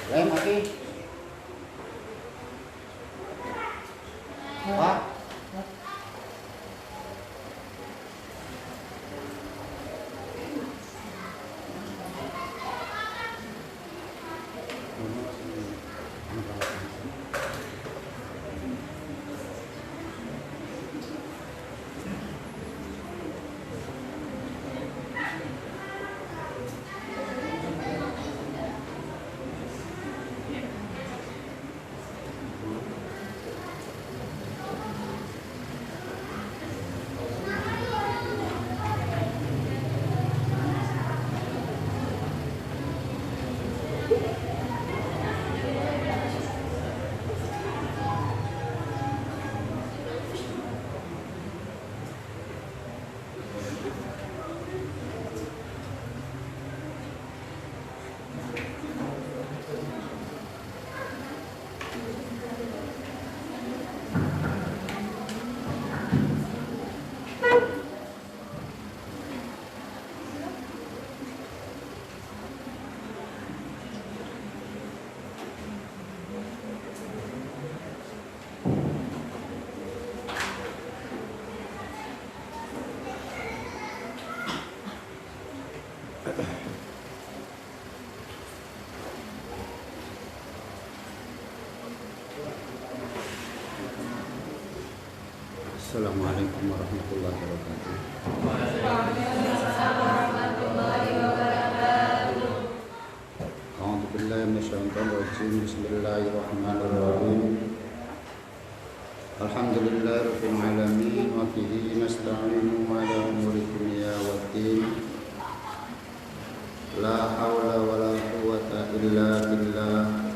Lem aki. Pak. Assalamualaikum warahmatullahi wabarakatuh. A'udzu billahi minasyaitonir rajim. Bismillahirrahmanirrahim. Alhamdulillahirabbil alamin wa bihi nasta'inu ala umuri dunya waddin. La haula wala quwwata illa billah.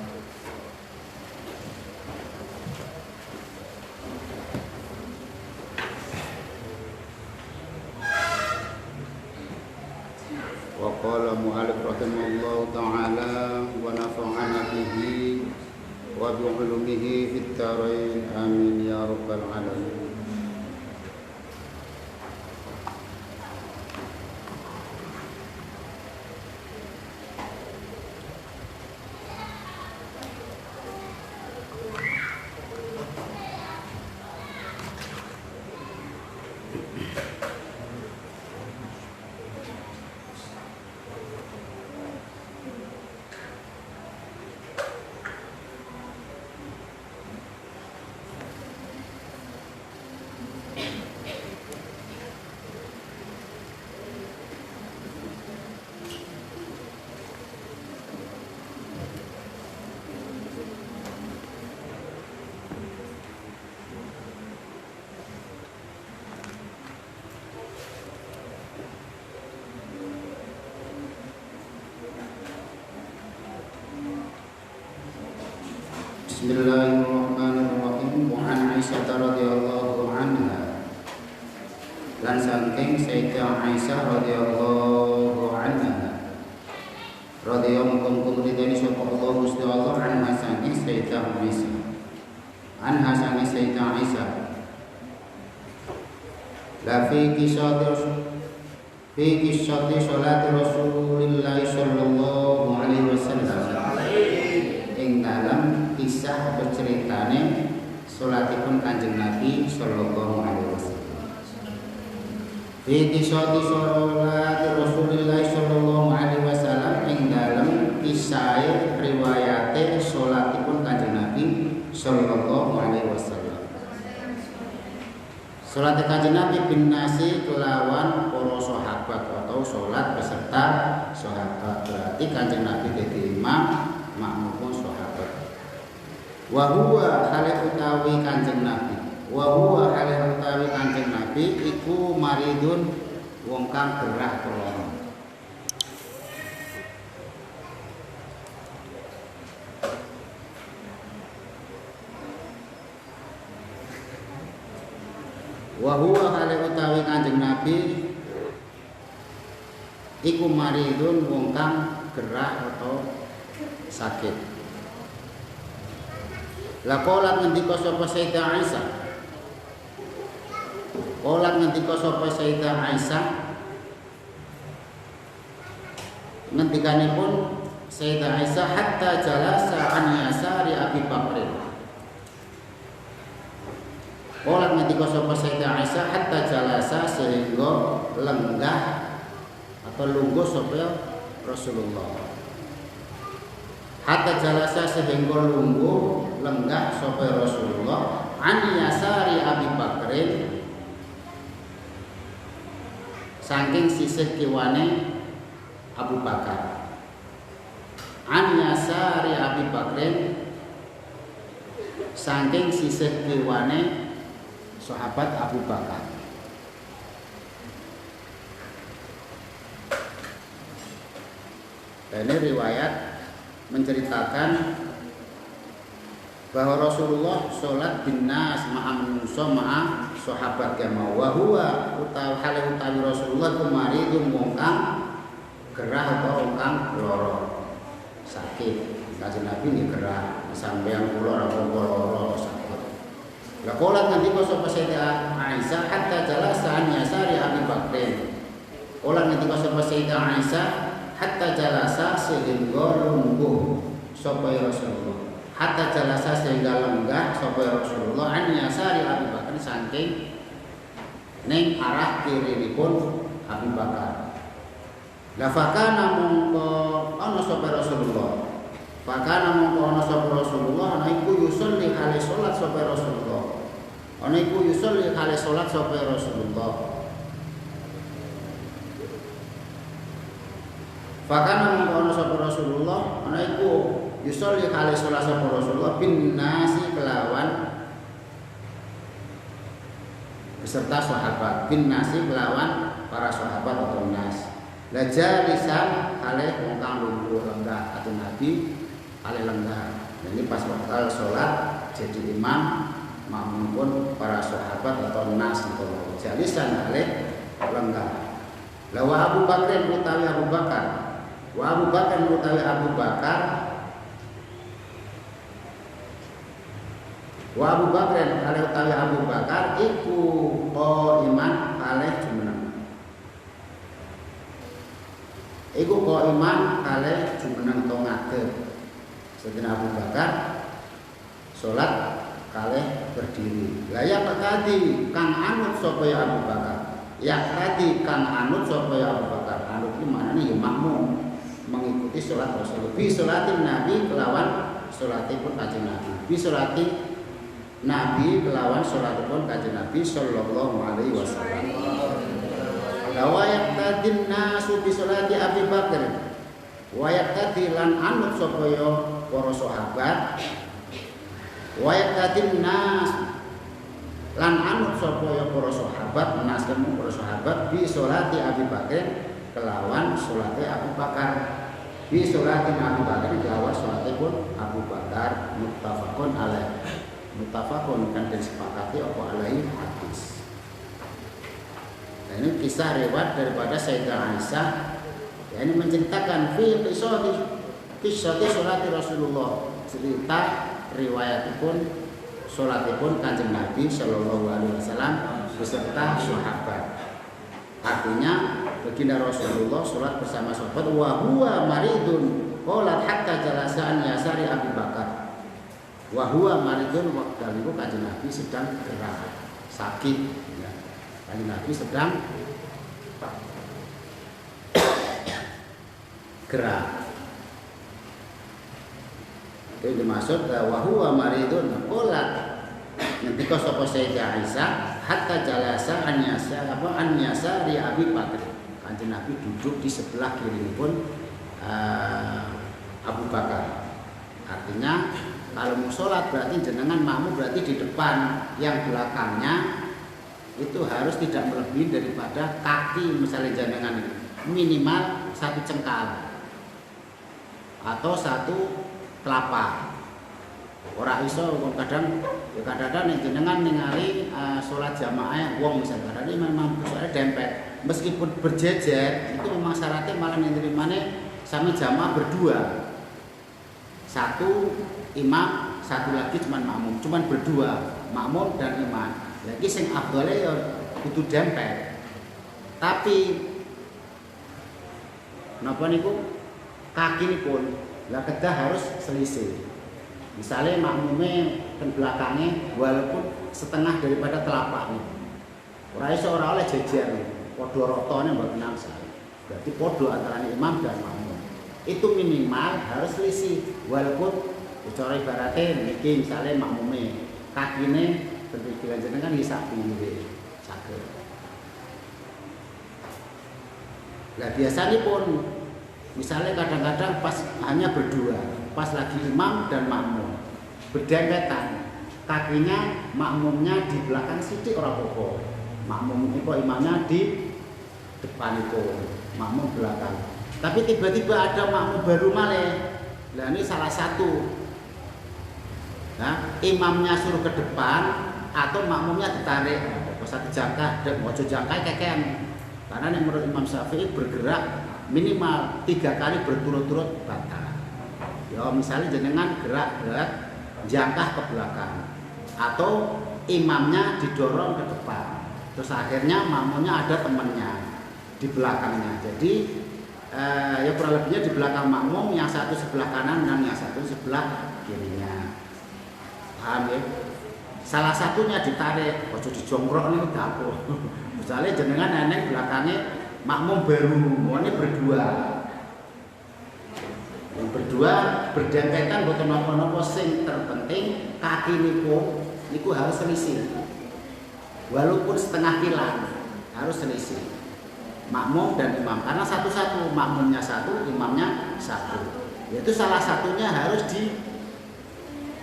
Qala mu'alif rahimahullahu ta'ala wa nafa'ana bihi wa bi'ulumihi fid dharain amin ya rabbal alamin. Bismillahirrahmanirrahim. Wa an Aisyah radhiyallahu anha. Lan saking Sayyidah Aisyah radhiyallahu anha. Radhiyallahu anha ridani sapa Allah Gusti Allah anha saking Sayyidah Aisyah. Anha saking Sayyidah Aisyah. La fi kisati sholati Rasulillah sallallahu alaihi wasallam. Ing dalam kisah atau ceritane salatipun Kanjeng Nabi sallallahu alaihi wasallam. Fi kisah salat Rasulullah sallallahu alaihi wasallam ing dalam kisah riwayate salatipun Kanjeng Nabi sallallahu alaihi wasallam. Salat Kanjeng Nabi bin nasi kelawan para sahabat atau salat beserta sahabat. Berarti Kanjeng Nabi dadi imam, makmum sahabat. Wa huwa hale utawi Kanjeng Nabi. Wa huwa hale utawi Kanjeng Nabi iku maridun wong kang gerah keloro. Wa huwa hale utawi Kanjeng Nabi iku maridun wong kang gerah atau sakit. Laqalat ngendika sapa Sayyidah Aisyah. Qalat ngendika sapa Sayyidah Aisyah. Ngendikanipun Sayyidah Aisyah hatta jalas ngendika sapa Sayyidah Aisyah hatta jalasa sehingga lenggah atau lungguh sapa Rasulullah. Hatta jalasa sehingga lungguh lenggah sapa Rasulullah an yasari Abi Bakrin saking sisih kiwane Abu Bakar. An yasari Abi Bakrin saking sisih kiwane sahabat Abu Bakar. Ini riwayat menceritakan bahwa Rasulullah sholat binnas ma'a manusa ma'a sahabat kama wa huwa utawi Rasulullah kemari mungkang gerah atau mungkang loro sakit. Kanjeng Nabi nggih gerah sampeyan kula ora loro sakit. La qolat nanti kok sapa Sayyidah Aisyah hatta jalasa an yasari Abi Bakrin. Olah nanti kok sapa Sayyidah Aisyah hatta jalasa sehingga lungguh sapa Rasulullah. Hatta jalasa sehingga lenggah sapa Rasulullah an yasari Abi Bakar saking ning arah kirinipun Abi Bakar. La fakana mongko ana sapa Rasulullah. Fakana mongko ana sapa Rasulullah ana iku yusolli hale salat sapa Rasulullah. Ana iku yusolli hale salat sapa Rasulullah. Fakana mongko ana sapa Rasulullah ana iku yusolli hale salat sapa Rasulullah bin nasi kelawan beserta sahabat, bin nasi kelawan para sahabat atau nas. La jalisan hale wong kang lungguh lenggah atau Nabi hale lenggah. Ini pas waktu salat jadi imam makmum pun para sahabat atau nas itu jalisan hale lenggah. La wa Abu Bakar utawi Abu Bakar. Wa Abu Bakar utawi Abu Bakar. Wa Abu Bakar kalih utawi Abu Bakar iku iman kalih jumeneng. Iku iman kalih jumeneng to ngadeg. Sayyidina Abu Bakar salat kalih berdiri. Lah ya tadi kang anut sapa ya Abu Bakar. Ya tadi kang anut sapa ya Abu Bakar. Anut iki maknane ya makmum mengikuti salat Rasul. Bi salatin Nabi kelawan salatipun Kanjeng Nabi. Bi salati Nabi kelawan salatipun Kanjeng Nabi sallallahu alaihi wasallam. Lawayak tadin nasu bi salati Abi Bakar. Wayak tadi lan anut sapa ya para sahabat. Wayak tadin nas lan anut sapa ya para sahabat, nas kemu para sahabat bi salati Abi Bakar kelawan salate Abu Bakar. Bi salati Abi Bakar kelawan salatipun Abu Bakar muttafaqun alaih. Muttafaqun kan disepakati apa alaihi hadis. Nah, ini kisah riwayat daripada Sayyidah Aisyah. Ya, ini menceritakan fi qissati salati Rasulullah. Cerita riwayatipun salatipun Kanjeng Nabi sallallahu alaihi wasallam beserta sahabat. Artinya baginda Rasulullah salat bersama sahabat wa huwa maridun qalat hatta jalasa an yasari Abi Bakar. Wa huwa maridun waqtal itu Kanjeng Nabi sedang gerah, sakit ya. Kanjeng Nabi sedang gerah. Itu dimaksud wa huwa maridun qalat ngendika sapa Sayyidah Aisyah hatta jalasa an yasari Abi Bakar. Kanjeng Nabi duduk di sebelah kiri pun Abu Bakar. Artinya kalau mau sholat berarti jenengan makmum berarti di depan, yang belakangnya itu harus tidak melebihi daripada kaki misalnya jenengan minimal 1 cengkal atau 1 telapak. Orang iso kadang-kadang jenengan ningali sholat jamaah wong misalnya kadang memang soalnya dempet meskipun berjejer itu memang syaratnya malah yang terimane sami jamaah berdua. 1 imam, 1 lagi cuman makmum, cuman berdua, makmum dan imam. Lagi sing afdhale ya kudu dempet. Tapi napa niku kaki nipun lah kedah harus selisih. Misalnya makmume ten belakangnya walaupun setengah daripada telapaknya. Ora iso ora oleh jejer. Padha rotone mboten nangsa. Berarti padha antara imam dan makmum. Itu minimal harus selisih walaupun cara ibaratnya niki misalnya makmume kakine berpikiran jenengan iki sak pinggire saged. Lah biasanya pun misalnya kadang-kadang pas hanya berdua, pas lagi imam dan makmum berdempetan, kakinya makmumnya di belakang sidik ora apa-apa. Makmum itu imamnya di depan itu, makmum belakang. Tapi tiba-tiba ada makmum baru malih. Nah ini salah satu. Nah, imamnya suruh ke depan atau makmumnya ditarik. Bisa dijangka, mau jangka kekean. Karena yang menurut Imam Syafi'i bergerak minimal 3 kali berturut-turut batal. Ya misalnya jenengan gerak jangkah ke belakang atau imamnya didorong ke depan. Terus akhirnya makmumnya ada temannya di belakangnya. Jadi ya kurang lebihnya di belakang makmum yang satu sebelah kanan dan yang satu sebelah kirinya. Paham ya? Salah satunya ditarik, ojo dijongkrok nih dapur. Misalnya jenengan nenek belakangnya makmum baru, ini berdua. Yang berdua berdempetan boten napa-napa sing terpenting kaki niku harus selisih. Walaupun setengah kilan harus selisih. Makmum dan imam karena satu-satu, makmumnya satu, imamnya satu. Yaitu salah satunya harus di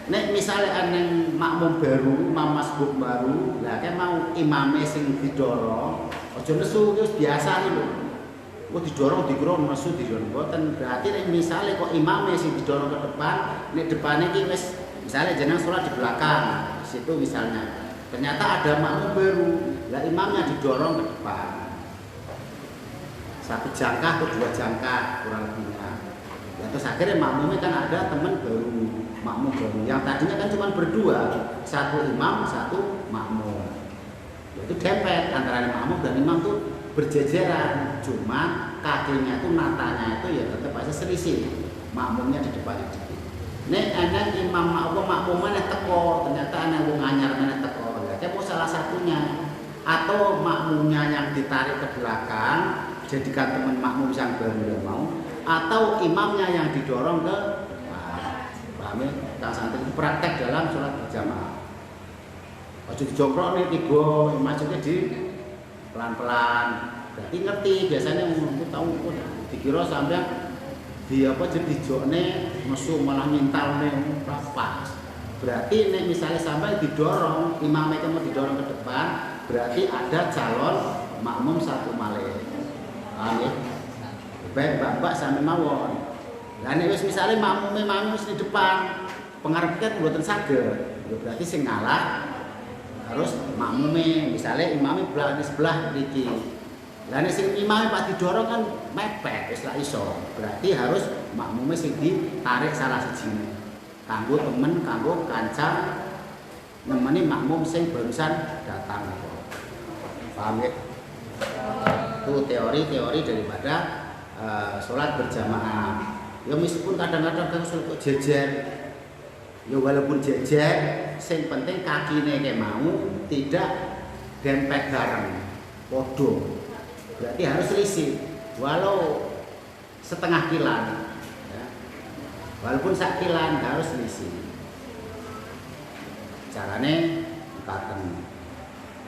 nek misalnya aneng makmum baru, imam masbuk baru, lah kan mau imame sing didorong, aja nesu wis biasa lho. Kok didorong nesu didorong boten. Berarti nek misale kok imame sing didorong ke depan, nek depane iki wis misale jenengan salat di belakang, di situ misalnya. Ternyata ada makmum baru, lah imamnya didorong ke depan. Satu jangkah atau 2 jangkah kurang lebihnya. Ya, terus akhirnya makmumnya kan ada teman baru, makmum baru. Yang tadinya kan cuma berdua, satu imam, satu makmum. Itu dempet antara makmum dan imam tuh berjejeran, cuma kakinya tuh matanya itu ya tetap aja selisih. Makmumnya di depannya dikit. Nek enak imam makmum mana teko, ternyata anak wong anyar mana teko. Ya mau salah satunya atau makmumnya yang ditarik ke belakang, jadikan teman makmum yang baru yang mau, atau imamnya yang didorong ke depan. Paham ya? Kang santri praktek dalam sholat berjamaah. Ojo dijongkrok nih tiga, maksudnya di pelan-pelan. Berarti ngerti biasanya umum tahu pun dikira sampai di apa jadi jokne mesum malah mintal nih pas. Berarti nih misalnya sampai didorong, imam mereka mau didorong ke depan, berarti ada calon makmum satu malih. Paham ya? Baik mbak sampai mawon. Lah nek wis misale makmume wis di depan, pengarep kan mboten saged. Ya berarti sing ngalah harus makmume, misale imame di sebelah iki. Lah nek sing imame Pak didorong kan mepet wis ra iso. Berarti harus makmume sing ditarik salah sijine. Kanggo temen, kanggo kanca nemeni makmum sing barusan datang. Paham ya? Itu teori-teori daripada sholat berjamaah. Ya meskipun kadang-kadang kan kok jejer, ya walaupun jejer, yang penting kakine kayak mau tidak dempet bareng, podo. Berarti harus selisih, walau setengah kilan, ya. Walaupun sak kilan harus selisih. Carane katen.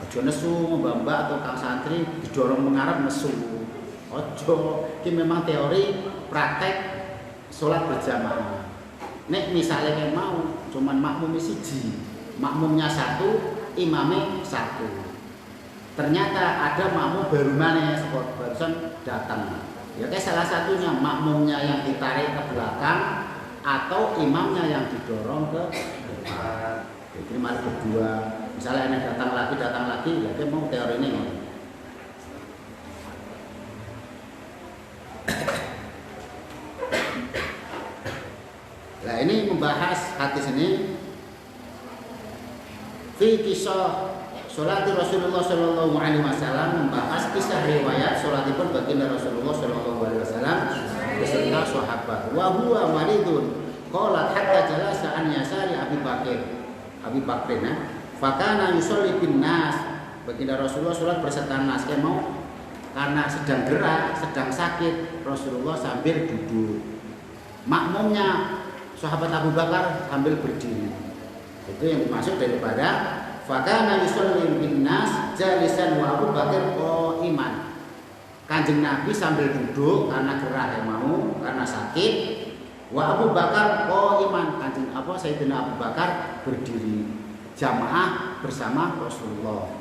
Ojo nesu mbak-mbak atau kang santri didorong mengarep nesu. Ojo, ini memang teori praktek sholat berjamaah. Nek misalnya kayak mau, cuman makmum siji, makmumnya satu, imamnya satu. Ternyata ada makmum baru mana barusan datang. Ya kayak salah satunya makmumnya yang ditarik ke belakang atau imamnya yang didorong ke depan. Jadi malah berdua. Misalnya ini datang lagi, ya dia mau teori ini. Nah ini membahas hadis ini fi kisah sholat Rasulullah Shallallahu Alaihi Wasallam, membahas kisah riwayat sholatipun baginda Rasulullah Shallallahu Alaihi Wasallam beserta sahabat. Wa huwa maridun qalat hatta jalasa an yasa Abi Bakrin ya. Fakana yusolli bin nas. Baginda Rasulullah sholat berserta nas. Kayak mau karena sedang gerak, sedang sakit, Rasulullah sambil duduk. Makmumnya sahabat Abu Bakar sambil berdiri. Itu yang dimaksud daripada fakana yusolli bin nas jalisan wa Abu Bakar iman. Kanjeng Nabi sambil duduk karena gerah yang mau, karena sakit. Wa Abu Bakar iman, kanjeng Sayyidina Abu Bakar berdiri jamaah bersama Rasulullah.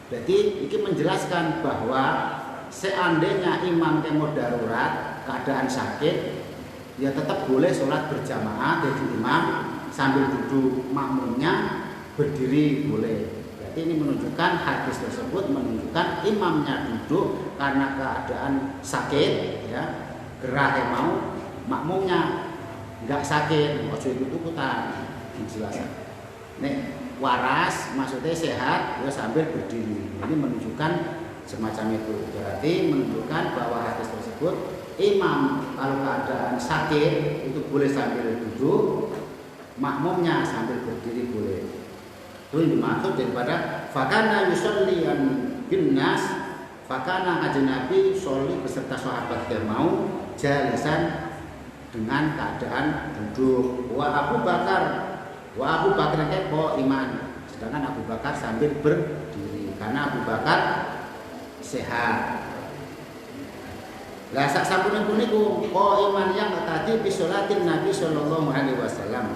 Jadi ini menjelaskan bahwa seandainya imam kemo darurat, keadaan sakit, ya tetap boleh sholat berjamaah. Jadi imam sambil duduk, makmumnya berdiri boleh. Berarti ini menunjukkan hadis tersebut menunjukkan imamnya duduk karena keadaan sakit, ya gerah yang mau, makmumnya nggak sakit, ojo ikut-ikutan. Dijelaskan. Nih waras maksudnya sehat, ya sambil berdiri. Ini menunjukkan semacam itu. Berarti menunjukkan bahwa hadis tersebut imam kalau keadaan sakit itu boleh sambil duduk, makmumnya sambil berdiri boleh. Itu yang dimaksud daripada fakana yusolliyan bin nas, fakana kanjeng Nabi sholli beserta sahabat yang mau jalisan dengan keadaan duduk. Wa Abu Bakar iman, sedangkan Abu Bakar sambil berdiri karena Abu Bakar sehat. Lah sak sampun niku iman yang tadi bisolatin Nabi sallallahu alaihi wasallam.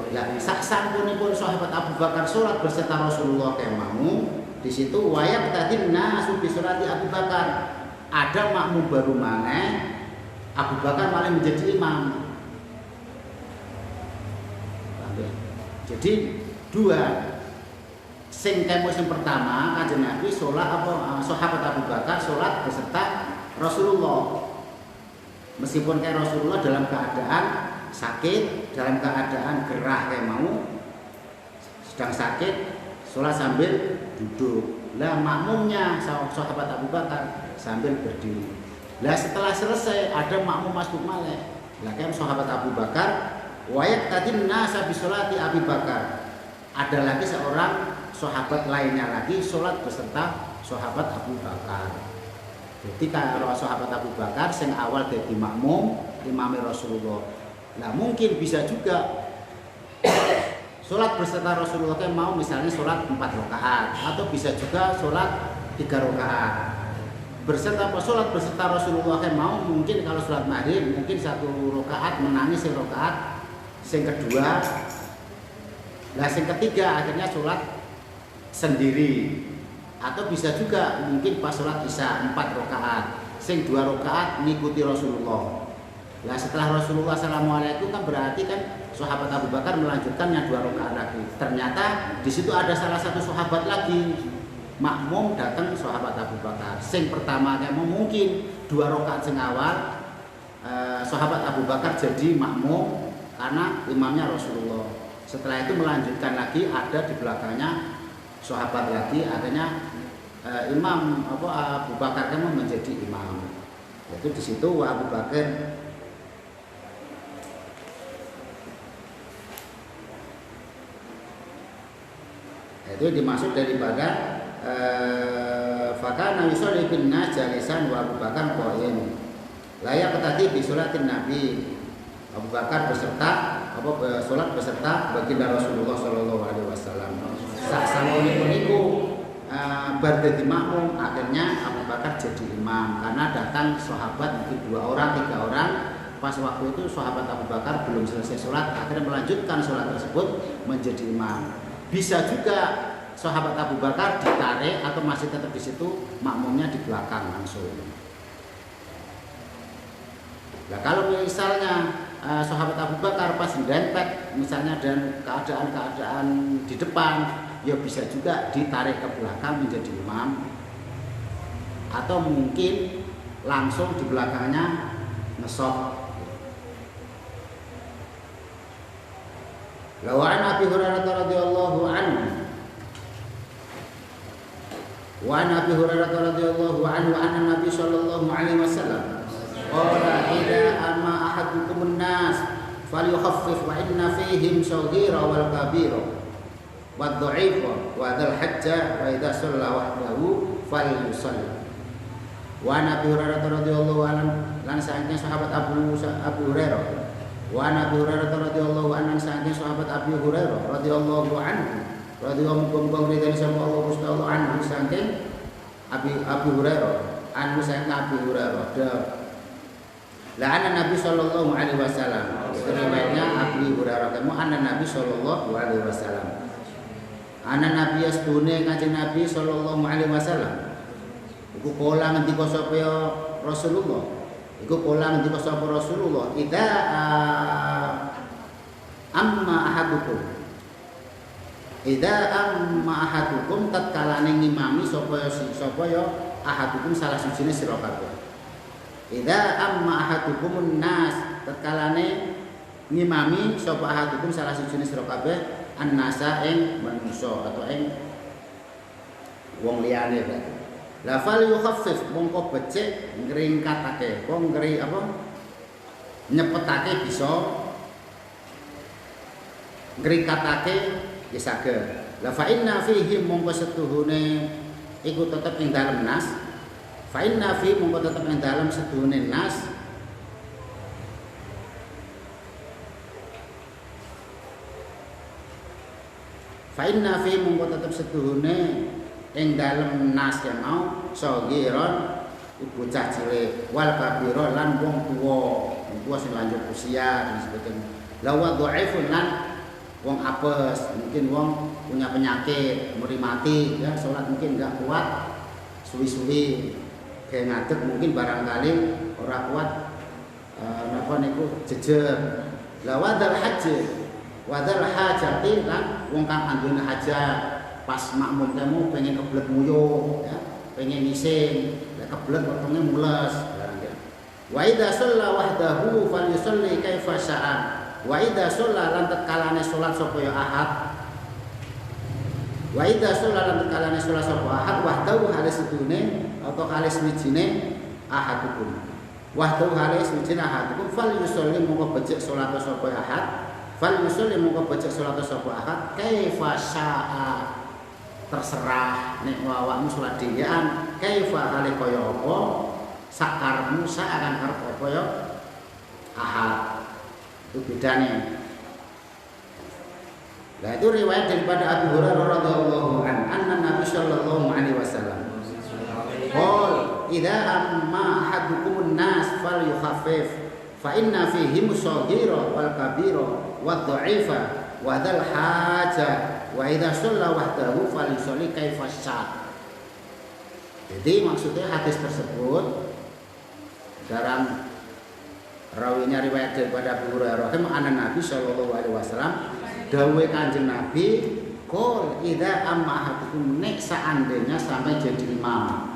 Lah sak sampunipun sahabat Abu Bakar sholat beserta Rasulullah kemamu, di situ wayak tadi nasu bisolati Abu Bakar. Ada makmum baru maneh, Abu Bakar malah menjadi imam. Jadi dua sing temu sing pertama kanjeng Nabi sholat sahabat Abu Bakar sholat beserta Rasulullah. Meskipun kayak Rasulullah dalam keadaan sakit, dalam keadaan gerah kayak mau, sedang sakit, sholat sambil duduk. Lah makmumnya sahabat Abu Bakar sambil berdiri. Lah setelah selesai ada makmum masuk malih. Lah kayak sahabat Abu Bakar, wayak tadi nasa bisolati Abu Bakar. Ada lagi seorang sahabat lainnya lagi sholat beserta sahabat Abu Bakar. Jadi kalau sahabat Abu Bakar sing awal jadi makmum imam Rasulullah. Nah mungkin bisa juga sholat beserta Rasulullah yang mau misalnya sholat 4 rakaat atau bisa juga sholat 3 rakaat. Sholat beserta Rasulullah yang mau mungkin kalau sholat maghrib mungkin 1 rakaat menangis 1 rakaat, yang kedua, nah yang ketiga akhirnya sholat sendiri. Atau bisa juga mungkin pas sholat isya 4 rakaat, yang 2 rakaat mengikuti Rasulullah. Nah setelah Rasulullah Assalamualaikum kan berarti kan sahabat Abu Bakar melanjutkan yang 2 rakaat lagi. Ternyata di situ ada salah satu sahabat lagi makmum datang sahabat Abu Bakar. Yang pertama kayak mungkin 2 rakaat sing awal sahabat Abu Bakar jadi makmum karena imamnya Rasulullah. Setelah itu melanjutkan lagi ada di belakangnya sahabat lagi, akhirnya imam Abu Bakar kan menjadi imam. Itu di situ Abu Bakar itu dimaksud daripada fakana yusolli bin nas jalisan wa Abu Bakar qa'im. Layak tadi di sholatin Nabi. Abu Bakar beserta sholat beserta baginda Rasulullah sallallahu alaihi wasallam. Sak sampun niku bar dadi makmum akhirnya Abu Bakar jadi imam karena datang sahabat mungkin 2 orang 3 orang. Pas waktu itu sahabat Abu Bakar belum selesai sholat, akhirnya melanjutkan sholat tersebut menjadi imam. Bisa juga sahabat Abu Bakar ditarik atau masih tetap di situ, makmumnya di belakang langsung. Nah kalau misalnya sahabat Abu Bakar pas dempet misalnya dan keadaan di depan, ya bisa juga ditarik ke belakang menjadi imam, atau mungkin langsung di belakangnya ngesop. Lawan Abi Hurairah radhiyallahu anhu. Wa Abi Hurairah radhiyallahu anhu anna Nabi sallallahu alaihi wasallam qala idza amma ahadukum an-nas falyukhaffif wa inna fihim saghira wal kabira wad dha'ifa wa dzal hajja wa idza shalla wahdahu falyusalli. Wa Nabi Hurairah radhiyallahu anhu lan saking sahabat Abu Hurairah. Wa Nabi Hurairah radhiyallahu anhu saking sahabat Abu Hurairah radhiyallahu anhu. Radhiyallahu anhu sama Allah Gusti anhu saking Abu Hurairah. Anhu saking Abu Hurairah. La'ana Nabi sallallahu alaihi wasallam. Riwayatnya Abu Hurairah kamu anna Nabi sallallahu alaihi wasallam. Anna Nabi astune kanjeng Nabi sallallahu alaihi wasallam. Iku pola ngendika sapa Rasulullah. Iku pola ngendika sapa Rasulullah. Idza amma ahadukum. Idza amma ahadukum tatkalane ngimami sapa ya ahadukum salah sijine sira kabeh. Idza amma ahadukumun nas tatkalane ngimami sapa ahadukum salah sijine sira kabeh annasa ing manusa atau ing wong liyane berarti. La fal yukhaffif mongko becik ngringkatake, nyepetake bisa ngringkatake ya saged. La fa inna fihi mongko setuhune iku tetep ing dalem nas. Fa inna fi mongko tetep ing dalem setuhune nas. Fa inna fi mongko tetep setuhune ing dalem nas ya mau sagiron bocah cilik wal kabira lan wong tuwa sing lanjut usia dan sebagainya. Lawa dhaifun lan wong apes, mungkin wong punya penyakit, mati ya salat mungkin enggak kuat, suwi-suwi kayak ngadeg mungkin barangkali ora kuat napa niku jejer. Lawa dal haji wadal hajati lan wong kang anggone hajat pas makmum kamu pengen kebelet nguyuh ya, pengen ngising, lek kebelet wetenge mules. Wa idza shalla wahdahu falyusalli kaifa syaa. Wa idza shalla lan tatkalane salat sapa ya ahad. Wa idza shalla lan tatkalane salat sapa ahad wahdahu halis sedune atau halis wijine ahadukum. Wahdahu halis wijine ahadukum falyusalli mongko becik salat sapa ahad. Falyusalli mongko becik salat sapa ahad kaifa syaa. Terserah nek awakmu salat dhewean kaifa hale kaya apa sakarmu akan karep apa ya ahad. Itu bedanya. Nah itu riwayat daripada Abu Hurairah radhiyallahu anhu anna Nabi sallallahu alaihi wasallam qol idza amma ahadukumun nas falyukhaffif fa inna fihim shaghira wal kabira wad dha'ifa wa dzal hajah wa idza shalla wahdahu falyusalli kaifa syaa. Jadi maksudnya hadis tersebut dalam rawinya riwayat daripada Abu Hurairah anna Nabi sallallahu alaihi wasallam dawuh kanjeng Nabi qol idza amma ahadukum nek seandainya sampai jadi imam.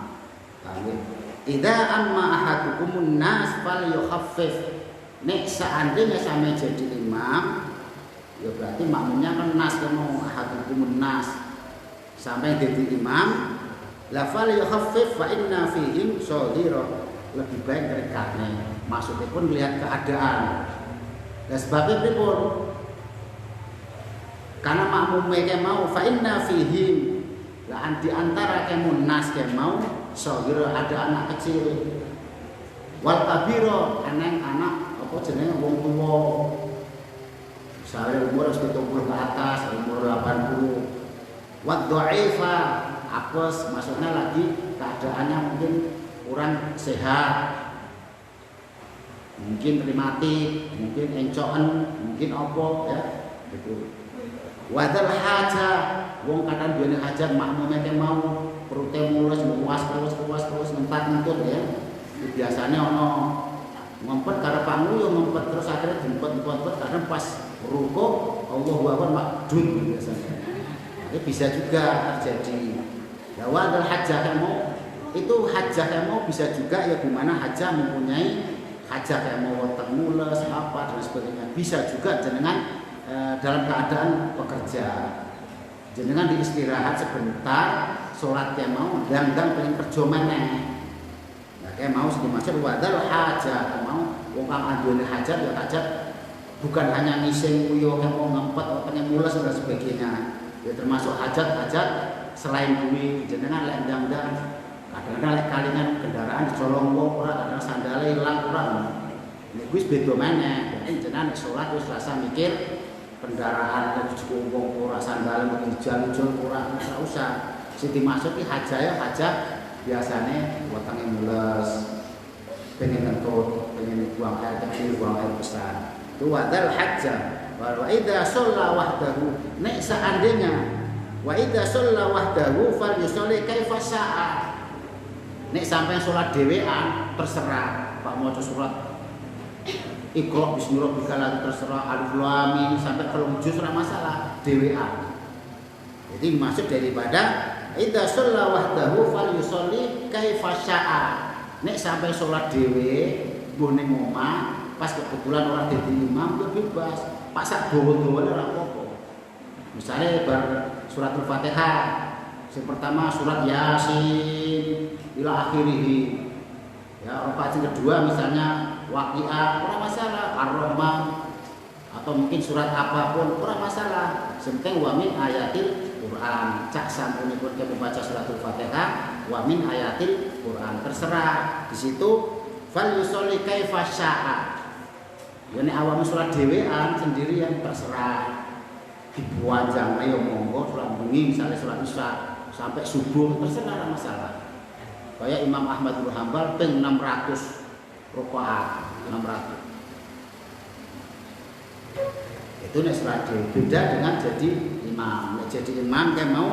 Idza amma ahadukumun nas falyukhaffif. Nek seandainya sampai jadi imam ya berarti makmumnya kan nas mau ahadukumun nas sampai jadi imam la fal yukhaffif fa inna fihim shaghira lebih baik rekatnya maksudnya pun melihat keadaan dan sebabnya pripun karena makmum mereka mau fa inna fihim lah di antara kamu nas yang mau shaghira ada anak kecil wal kabira anak apa jenenge wong tuwa. Misalnya umur 70 ke atas, umur 80. Wad dha'ifa, apes maksudnya lagi keadaannya mungkin kurang sehat. Mungkin rematik, mungkin encoken, mungkin apa ya, gitu. Wadal hajah, wong kadang duwe hajat makmume ke mau perute mulus puas mentat-mentut ya. Biasanya ono ngompet karena panguyuh ngompet terus akhirnya jemput karena pas rukuk Allahu Akbar makdud biasanya. Ini bisa juga terjadi. Bahwa adalah hajah kemo itu hajah kemo bisa juga ya dimana hajah mempunyai hajah kemo wetek mules apa dan sebagainya. Bisa juga jenengan dalam keadaan bekerja. Jenengan diistirahat sebentar, sholat kemo dan pengen kerja meneh. Nah kayak mau sedih macam wadal hajah mau wong kang andune hajat ya hajat bukan hanya ngising kuyo yang mau ngempet atau pengen mules dan sebagainya. Ya termasuk hajat-hajat selain duit jenengan lek ndang-ndang kadang-kadang lek kalingan kendaraan dicolong wong ora kadang sandale ilang ora. Nek wis beda meneh. Berarti jenengan salat wis rasa mikir kendaraan lek cukup wong ora sandale mung jalan-jalan ora usah. Sing dimaksud ki hajat biasane wetenge mules, pengen kentut, pengen buang air kecil, buang air besar. Itu wadal hajjah. Wa idza shalla wahdahu, nek seandainya wa idza shalla wahdahu falyusalli kaifa syaa. Nek sampai salat dhewean terserah, Pak maca surat Iqra bismi rabbikal terserah alif lam mim sampai 3 juz ora masalah dhewean. Jadi maksud daripada idza shalla wahdahu falyusalli kaifa syaa. Nek sampai salat dhewe mbuh ning omah pas kebetulan orang dadi imam yo bebas. Pak sak dawa-dawane ora apa-apa. Misale bar suratul Fatihah. Yang pertama surat Yasin ila akhirih. Ya, rakaat yang kedua misalnya Waqiah, ora masalah, Ar-Rahman atau mungkin surat apapun ora masalah. Penting wa min ayatil Quran. Cak sampunipun kita membaca suratul Fatihah, wa min ayatil Quran. Terserah. Di situ fal yusolli kaifa syaa. Ya nek awakmu salat dhewean sendirian terserah. Dibuanjang ayo monggo salat bengi misalnya salat Isya sampai subuh terserah ora masalah. Kayak Imam Ahmad bin Hanbal ping 600 rakaat, 600. Itu nek salat dhewe beda dengan jadi imam. Nek jadi imam kan mau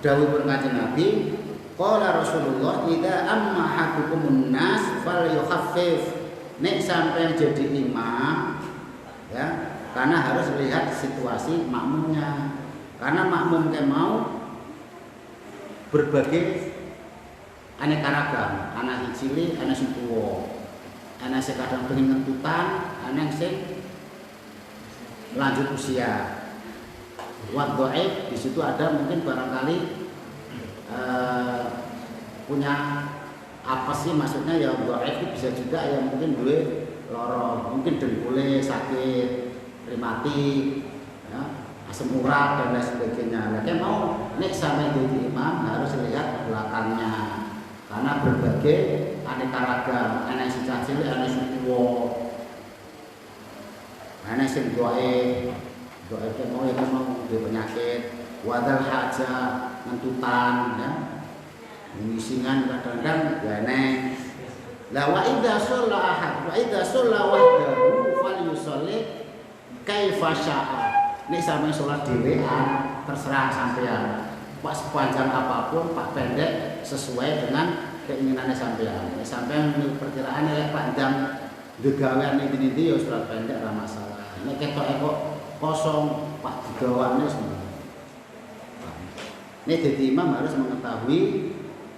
dawuh Kanjeng Nabi, qala Rasulullah idza amma hakumun nas falyukhaffif. Nek sampai jadi imam ya, karena harus lihat situasi makmumnya. Karena makmum kan mau berbagai aneka ragam, anak cilik, anak sing tuwa, anak sing kadang pengen ngentutan, anak sing lanjut usia. Wat dhaif di situ ada mungkin barangkali punya apa sih maksudnya ya dhaif itu bisa juga yang mungkin duwe loro, mungkin dengkule sakit, rematik, ya, asam urat dan lain sebagainya. Lagi mau nek sampai jadi imam harus lihat belakangnya. Karena berbagai aneka ragam, anak sing cilik, anak sing tuwa, anak sing dhaif mau yang mau penyakit, wadal hajah, ngentutan, ya, ngisingan kadang-kadang ya neng. La wa idza shalla ahad, wa idza shalla wahdahu falyusalli kaifa syaa. Nek sampeyan salat dhewean terserah sampeyan. Pak sepanjang apapun, Pak pendek sesuai dengan keinginannya sampean. Sampean perkiraan lek panjang degawean iki ya salat pendek ora masalah. Nek ketok kosong Pak digawane semua. Nek dadi imam harus mengetahui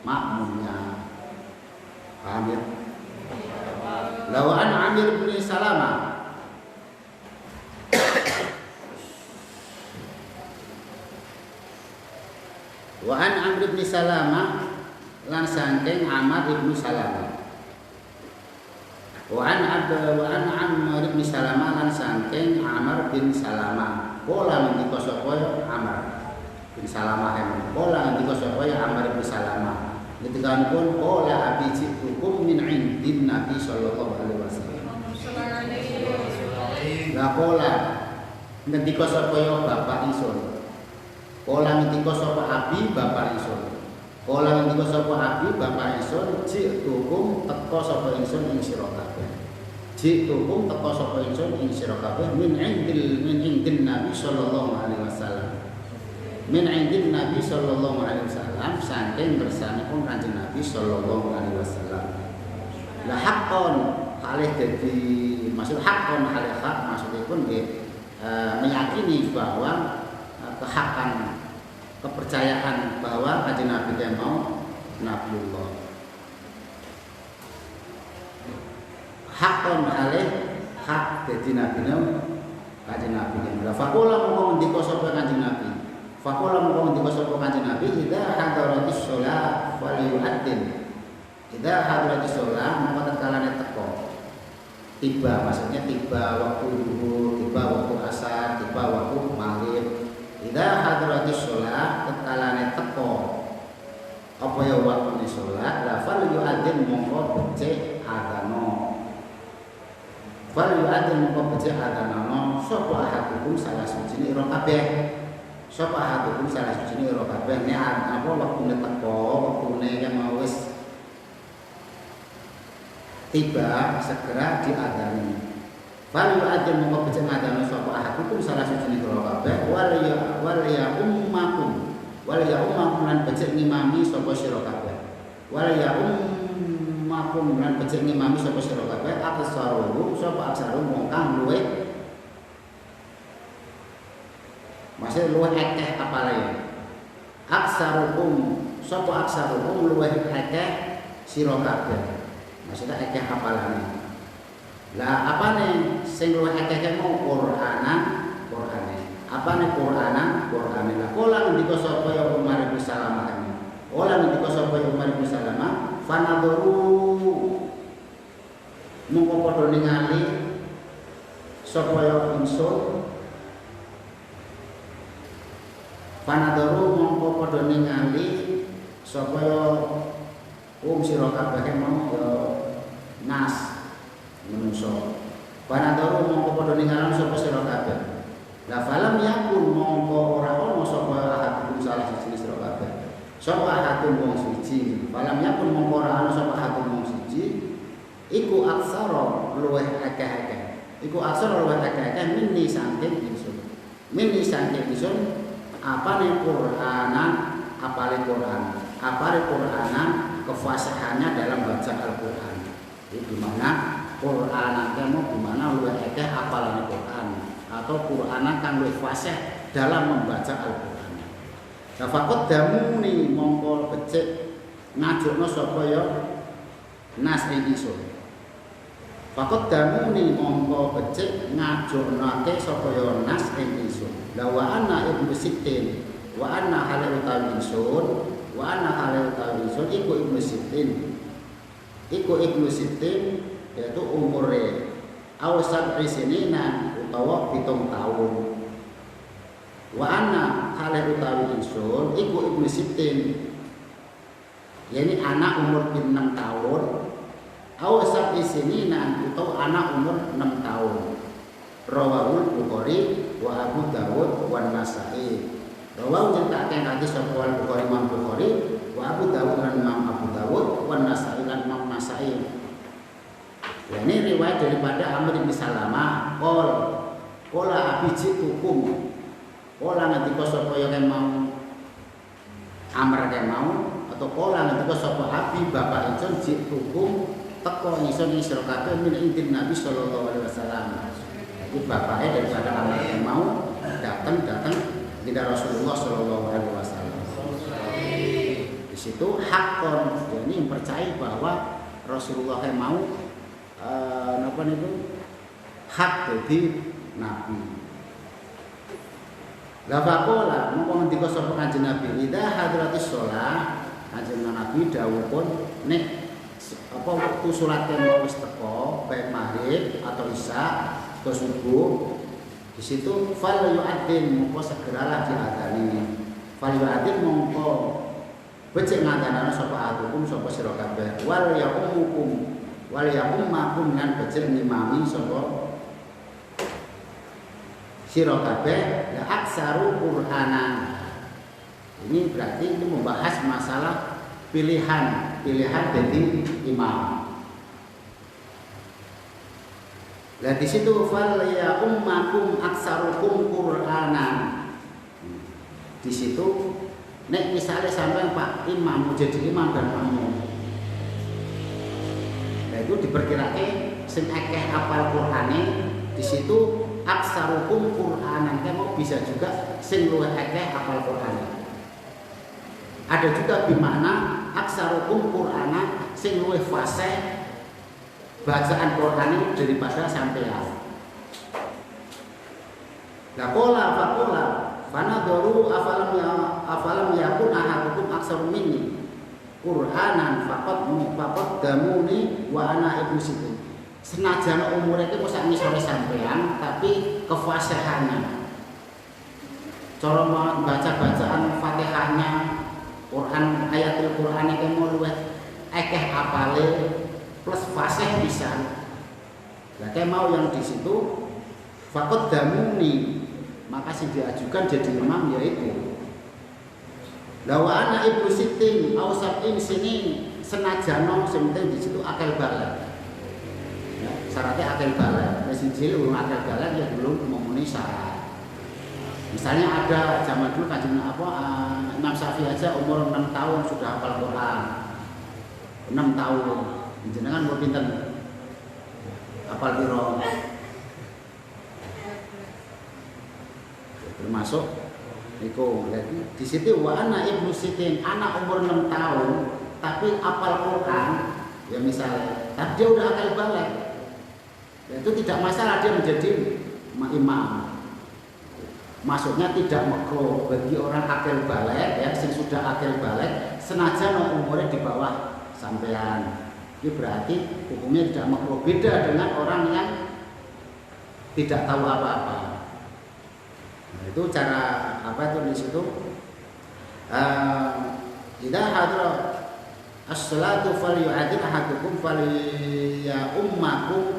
makmumnya. Paham ya? Lawaan Amir bin Salamah wa an Amr bin Salamah lan saking Amr bin Salamah. Wa an Amr bin Salamah lan saking Amr bin Salamah. Pola ngendika sapa Amr bin Salamah pola ngendika sapa Amr bin Salamah. Ngendikanipun pola abiji hukum min indin Nabi sallallahu alaihi wasallam. La pola ngendika sapa bapak ingsun. Pola ngendika sapa abi bapak ingsun. Pola ngendika sapa abi bapak ingsun, jitukum teka sapa ingsun ing sira kabeh. Jitukum teka sapa ingsun ing sira kabeh min indin Nabi sallallahu alaihi wasallam. Min indin Nabi sallallahu alaihi wasallam saking bersanipun Kanjeng Nabi sallallahu alaihi wasallam. La haqqon kalih dadi maksud haqqon kalih hak maksudipun nggih meyakini bahwa kehakan kepercayaan bahwa Kanjeng Nabi yang mau Nabiullah. Hakon alih hak dadi nabine Kanjeng Nabi. La faqala mongko ngendika sapa Kanjeng Nabi. Faqala mongko ngendika sapa Kanjeng Nabi idza hadaratis shalah falyu'addin. Idza hadaratis shalah mongko tekalane teko. tiba, maksudnya tiba waktu zuhur, tiba waktu asar, tiba waktu maghrib. Idza hadratis shalah kekalane teko apa ya waktu salat, la fal yu'adzin mongko becik adzano. Fal yu'adzin mongko becik adzano sapa ahadukum salah suci ira kabeh. Sapa ahadukum salah suci ira kabeh nek apa waktune teko, waktune yang mau wis tiba segera diadzani. Fal yu'adzin mongko becik adzano sapa ahadukum salah suci ira kabeh wal ya ummakum lan becik ngimami sapa sira kabeh. Wal ya ummakum lan becik ngimami sapa sira kabeh aksaru sapa aksaru wong kang luwih masih luwih akeh apale. Aksarukum sapa aksarukum luwih akeh sira kabeh. Maksudnya akeh apalane. Lah apane sing luwih akeh mau Qur'anan. Apane Qur'anan? Lah kala ngendika sapa ya Umar bin Salamah kan. Kala ngendika sapa ya Umar bin Salamah, fanaduru mongko padha ningali sapa ya insun. Fanaduru mongko padha ningali sapa ya sira kabeh mau ya nas menungso. Fanaduru mongko padha ningali sapa sira kabeh. La falam yakun mongko ora ono sapa ahadun salah siji sira kabeh. Sapa ahadun wong siji, falam yakun mongko ora ono sapa ahadun wong siji iku aksara luweh akeh-akeh. Iku aksara luweh akeh-akeh minni saking ingsun. Minni saking ingsun apane Qur'anan, apale Qur'an. Apale Qur'anan kefasihannya dalam baca Al-Qur'an. Itu di mana Qur'anan temu di mana luweh akeh apalane Qur'an. Atau Qur'an kan luwih fasih dalam membaca Al-Qur'an. Lah faqad damuni mongko becik ngajukno sapa ya nas ing ingsun. Faqad damuni mongko becik ngajuknake sapa ya nas ing ingsun. La wa anna ibnu sittin wa anna halal utawi ingsun wa anna halal utawi ingsun iku ibnu sittin. Iku ibnu sittin yaitu umure awsat isinina utawa 7 tahun. Wa anna halih utawi ingsun iku ibnu sittin. Yani anak umur 6 tahun. Awsat isinina utawa anak umur 6 tahun. Rawahul Bukhari wa Abu Dawud wa Nasa'i. Rawahu nyeritaken hadis sapa Bukhari Imam Bukhari wa Abu Dawud lan Imam Abu Dawud wa Nasa'i lan Imam Nasa'i. Ya, ini riwayat daripada Amr bin Salamah. Kola abiji tukum. Kola ngendika sapa ya mau Amr mau atau kola ngendika sapa Abi bapak ingsun jik tukum teko ingsun sira kabeh min indin Nabi sallallahu alaihi wasallam. Itu bapaknya daripada Amr mau datang kepada Rasulullah sallallahu alaihi wasallam. Di situ hakon, ini percaya bahwa Rasulullah mau napa niku hak dadi nabi. La faqala mongko ngendika sapa Kanjeng Nabi, "Idza hadratis shalah," Kanjeng Nabi dawuhipun nek apa wektu salat mau wis teko, baik maghrib atau isya atau subuh, di situ fal yu'adzin mongko segeralah diadzani. Fal yu'adzin mongko becik ngadzanana sapa adukum sapa sira kabeh wal yaqumukum wal yaqummakum lan becik ngimami sapa sira kabeh la aksaru Qur'anan. Ini berarti ini membahas masalah pilihan jadi imam. Lah di situ fal ya ummakum aksarukum Qur'anan. Di situ nek misalnya sampai Pak Imam mau jadi imam dan makmum. Nah itu diperkirakan sing akeh apal Qur'ane di situ aksarukum Qur'anan kamu bisa juga sing luwih akeh apal Qur'ane. Ada juga bermakna aksarukum Qur'ana sing luwih fasih bacaan Qur'an daripada sampeyan. La qala faqala fanadharu afalam yakun ahadukum aksaru minni Qur'anan faqad damuni wa ana ibnu sitin. senajan umure iki mosok ngisore sampean tapi kefasihannya cara baca-bacaan Fatihahnya Quran ayatul Quran iki mau luwih akeh apale plus fasih bisa. Lah kayak mau yang di situ fakot damuni maka sing diajukan jadi imam yaitu lawa ana ibnu sitin au sab'in sini senajano sing penting di situ akal balik. Ya, syaratnya akal balik. Mesin cilik akal balik ya belum memenuhi syarat. Misalnya ada zaman dulu kajian Imam Syafi'i aja umur 6 tahun sudah hafal Quran. 6 tahun. Jenengan mau pinten? Hafal piro? Termasuk niku. Jadi di situ wa ana ibnu sitin, anak umur 6 tahun tapi hafal Quran ya misalnya. Tapi dia udah akal balik. Itu tidak masalah dia menjadi imam. Maksudnya tidak makruh bagi orang akil balik ya, yang sudah akil balik senajan umurnya di bawah sampean. Itu berarti hukumnya tidak makruh. Beda dengan orang yang tidak tahu apa-apa. Nah, itu cara apa itu di situ? Tidak hadra as-salatu falyu'adil ahadukum falyummakum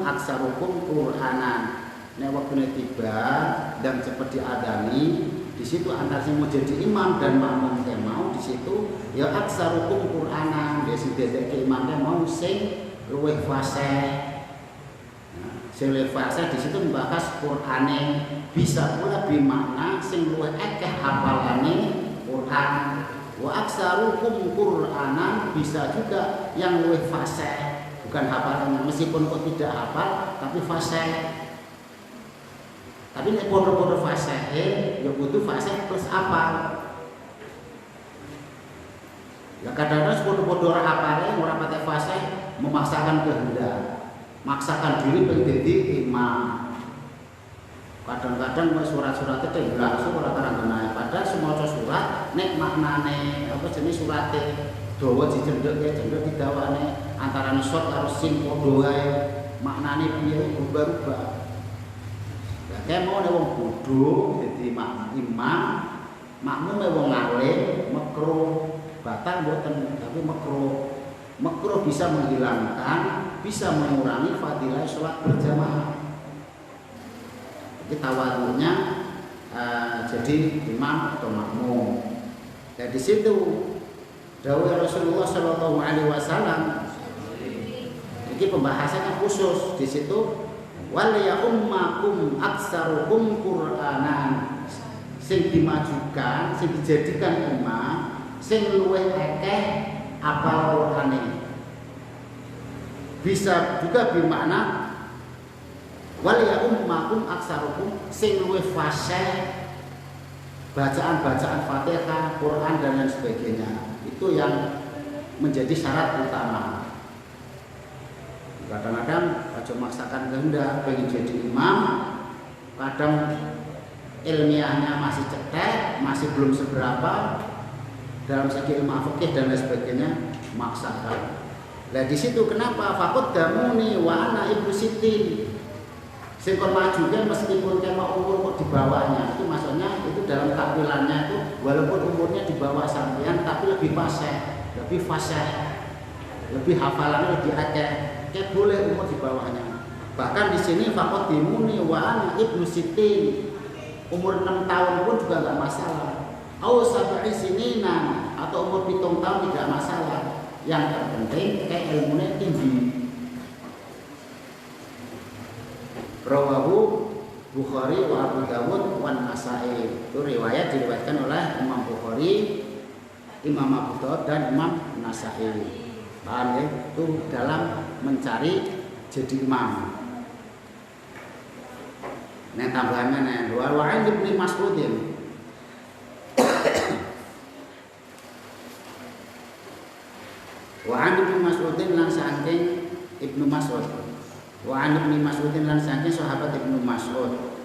aksarukum Qur'anan. Nek waktune tiba dan cepat diadani, di situ antara sing mau jadi imam dan makmum teh mau di situ ya aksarukum Qur'anan, ya sing dedekke imam teh mau sing luwih fasih. Sing luwih fasih di situ membahas Qur'ane, bisa pula bermakna sing luwih akeh hafalane Qur'an. Wa aksarukum Qur'anan bisa juga yang luwih fasih, bukan hafalannya meskipun kok tidak hafal tapi fasih. Tapi nek podo-podo fasih ya butuh fasih plus apa? Ya kadang-kadang podo-podo ora hafale, ora pate fasih memaksakan kehendak, maksakan diri pengen dadi imam. Kadang-kadang surat-surat itu langsung ora karangane, padahal semoco surat nek maknane apa jenis surate dawa dijendhek didawane antarané short karo sing padha wae maknane piye berubah-ubah. Kayak mau nih wong bodoh jadi imam, makmum wong alim, makruh, batal buatan tapi makruh bisa menghilangkan, bisa mengurangi fadilah sholat berjamaah. Jadi tawarunya jadi imam atau makmum. Dan di situ dawuh Rasulullah Shallallahu Alaihi Wasallam, ini pembahasannya khusus di situ. Wal ya ummakum aksarukum Qur'anan, sing dimajukan, sing dijadikan imam, sing luwih akeh apal Qur'ane. Bisa juga bermakna wal ya ummakum aksarukum, sing luwih fasih bacaan-bacaan Fatihah, Quran dan lain sebagainya. Itu yang menjadi syarat utama. Kadang-kadang aja maksakan kehendak pengen jadi imam, kadang ilmiahnya masih cetek, masih belum seberapa dalam segi ilmu fikih dan lain sebagainya, maksakan. Nah di situ kenapa fakut damuni wa ana ibnu sitin, sing kon maju kan meskipun kema umur kok di bawahnya, itu maksudnya itu dalam tampilannya itu walaupun umurnya di bawah sampean tapi lebih fasih, lebih hafalannya lebih akeh. Kayak boleh umur di bawahnya. Bahkan di sini fakot dimuni wa ana ibnu sitin, umur 6 tahun pun juga nggak masalah. Au sab'i sinina atau umur 7 tahun tidak masalah. Yang terpenting kayak ilmunya tinggi. Rawahu Bukhari wa Abu Dawud wa Nasa'i. Itu riwayat diriwayatkan oleh Imam Bukhari, Imam Abu Dawud dan Imam Nasa'i. Paham ya? Itu dalam mencari jadi imam. Nah tambahannya nih, wa Ibnu Mas'udin. Wa Ibnu Mas'udin lan saking Ibnu Mas'ud. Wa Ibnu Mas'udin lan saking sahabat Ibnu Mas'ud.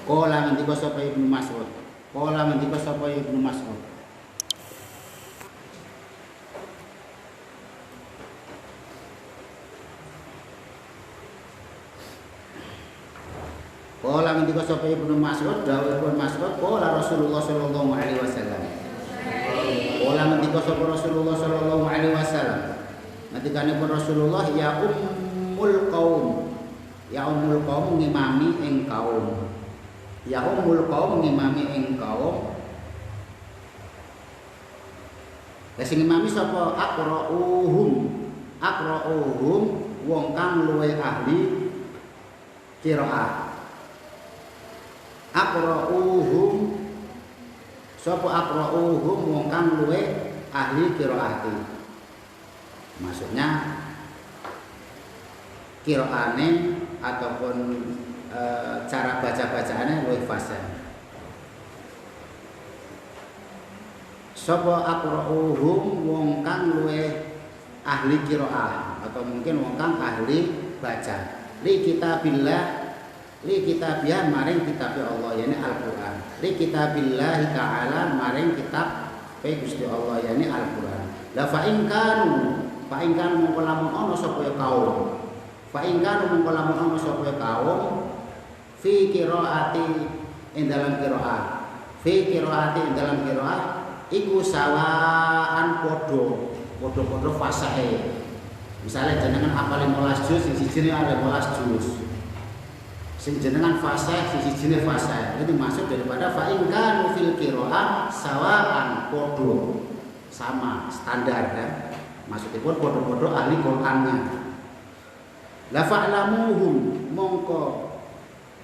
Qala ngendika sapa Ibnu Mas'ud. Qala ngendika sapa Ibnu Mas'ud. ngendika sapa Ibnu Mas'ud dawuhipun Mas'ud qala Rasulullah sallallahu alaihi wasallam. Qala ngendika sapa Rasulullah sallallahu alaihi wasallam. Ngendikanipun Rasulullah ya ummul qaum. Ya ummul qaum ngimami ing kaum. Ya ummul qaum ngimami ing kaum. Sing ngimami sapa aqra'uhum wong kang luwih ahli qiraah. Aqra'uhum sapa aqra'uhum wong kang luwih ahli qiraati. Maksudnya qiraane ataupun cara baca-bacaannya luwih fasih. Sapa aqra'uhum wong kang luwih ahli qiraah atau mungkin wong kang ahli baca. Li kitabillah maring kitab Allah yakni Al-Qur'an. Li kitabillah ta'ala maring kitab Gusti Allah yakni Al-Qur'an. La fa in kanu mongko lamun ana sapa kaum. Fa in kanu mongko lamun ana sapa kaum fi qiraati ing dalam qiraat. Fi qiraati ing dalam qiraat iku sawaan podo fasahe. Misalnya jenengan hafal 15 juz, sing sijine ada 15 juz. Sing jenengan fasih, sing sijine fasih. Itu maksud daripada fa in kanu fil qiraah sawaan podo. Sama, standar kan. Maksudipun podo-podo ahli Qur'annya. La fa'lamuhum mongko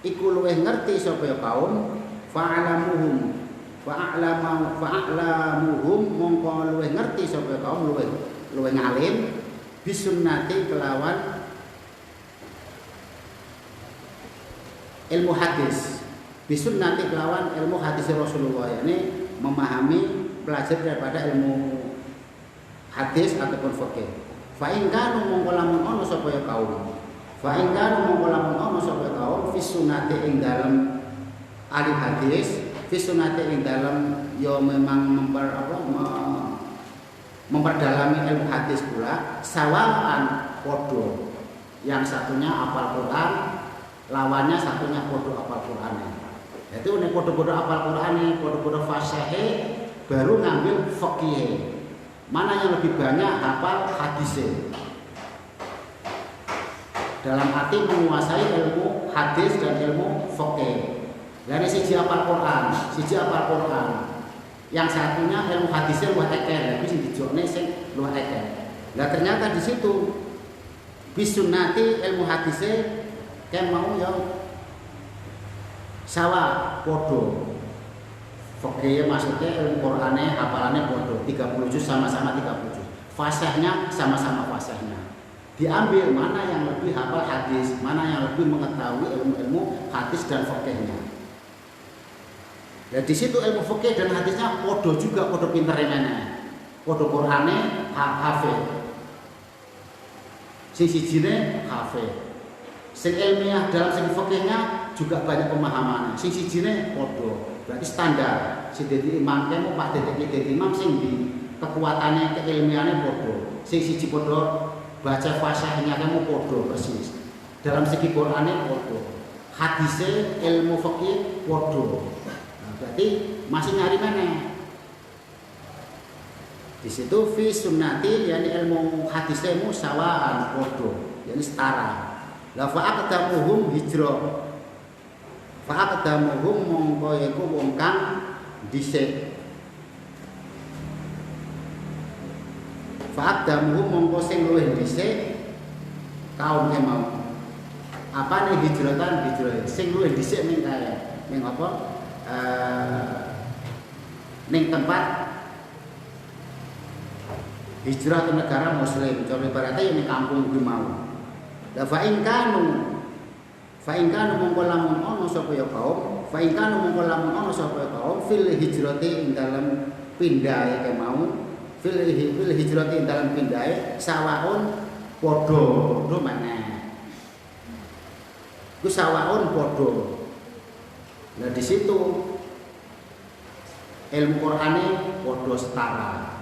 iku luwih ngerti sapa kaum fa'lamuhum fa'alamuhum mongko luwih ngerti sapa kaum luwih ngalim bisunnati kelawan ilmu hadis. Bisunnati kelawan ilmu hadis Rasulullah, yakni memahami belajar daripada ilmu hadis ataupun fikih. Fa in kanu mongko lamun ana sapa kaum. Fa in kanu mongko lamun ana sapa kaum fi sunnati ing dalem ahli hadis. Fisunate ing dalam yo memang memperdalami ilmu hadis pula sawaan podo. Yang satunya hafal Quran, lawannya satunya podo hafal Quran. Itu nek podo-podo hafal Quran, podo-podo fasih baru ngambil fikih. Mana yang lebih banyak hafal hadis. Dalam arti menguasai ilmu hadis dan ilmu fikih. Dari siji hafal Quran, yang satunya ilmu hadisnya luwih akeh, tapi sing dijokne sing luwih akeh. Lah ternyata di situ bisunnati ilmu hadisnya kan mau ya sawa podo. Fikih maksudnya ilmu Qur'ane hafalannya podo, 30 juz sama-sama 30 juz. Fasihnya sama-sama fasihnya. Diambil mana yang lebih hafal hadis, mana yang lebih mengetahui ilmu-ilmu hadis dan fikihnya. Ya di situ ilmu fikih dan hadisnya podo juga, podo pinternya, podo Qur'ane hafid, sing sijine hafid, sing ilmiah dalam sing fikihnya juga banyak pemahamannya, sing sijine podo, berarti standar. Sing dadi imam kene Pak dadi imam sing di kekuatannya keilmiannya podo, sing siji podo baca fasihnya kamu podo persis, dalam segi Qur'ane podo, hadisnya ilmu fikih podo. Berarti masih nyari mana? Di situ fi sunnati yakni ilmu hadisnya sawaan podo, yakni setara. La fa'aqdamuhum hijrah. Fa'aqdamuhum mongko iku wong kang dhisik. Fa'aqdamuhum mongko sing luwih dhisik kaum mau. Apa nih hijratan sing luwih dhisik ning kae. Ning apa? Ning tempat hijrah ke negara muslim, contoh ibaratnya ini kampung gue mau. La fa in kanu mongko lamun ana sapa ya kaum, fa in kanu mongko lamun ana sapa ya kaum fil hijrati ing dalem pindahe ke mau, fil hijrati ing dalem pindahe sawaun padha maneh. Ku sawaun padha. Nah di situ ilmu Qur'ane podo setara,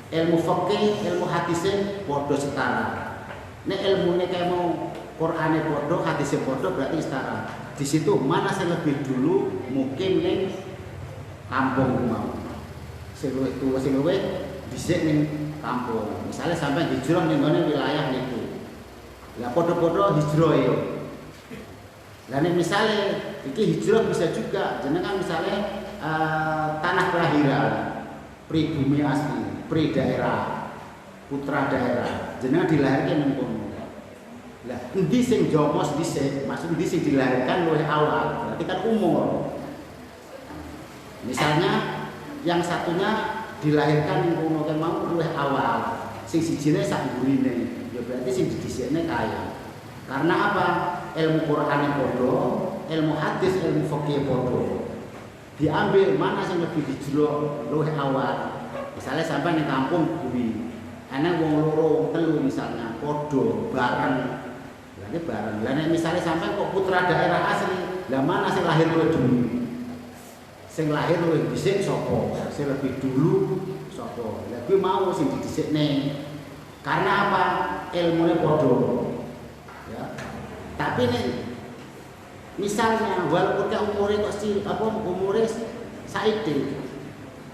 ilmu fikih, ilmu hadisnya podo setara. Nek ilmune kayak mau Qur'ane podo, hadise podo berarti setara. Di situ mana sing lebih dulu mukim ning kampung mau. Sing luwih tuwa sing luwih dhisik ning kampung. Misalnya sampai hijrah ning ngene wilayah niku. Lah podo-podo hijrah yo. Lah nek misale iki hijrah bisa juga jenengan misale tanah kelahiran, pribumi asli, pri daerah, putra daerah. Jenengan dilahirke ning kono. Lah endi sing jomos dhisik, maksud endi sing dilahirkan luwih awal, berarti kan umur. Misalnya yang satunya dilahirkan ning kono kan mau luwih awal, sing sijine sak gurine, ya berarti sing didhisikne kaya. Karena apa? Ilmu Qur'an podo, ilmu hadis, ilmu fikih podo. Diambil mana yang lebih dijero luwih awal. Misalnya sampai di kampung kuwi, ana wong loro telu misalnya podo bareng. Lah bareng. Lah misalnya sampai kok putra daerah asli, lah mana sing lahir luwih dulu? Sing lahir luwih dhisik sapa? Sing lebih dulu sapa? Lah kuwi mau sing didhisikne. Karena apa? Ilmune podo. Ya. Tapi nih misalnya walaupun umure kok umure saiki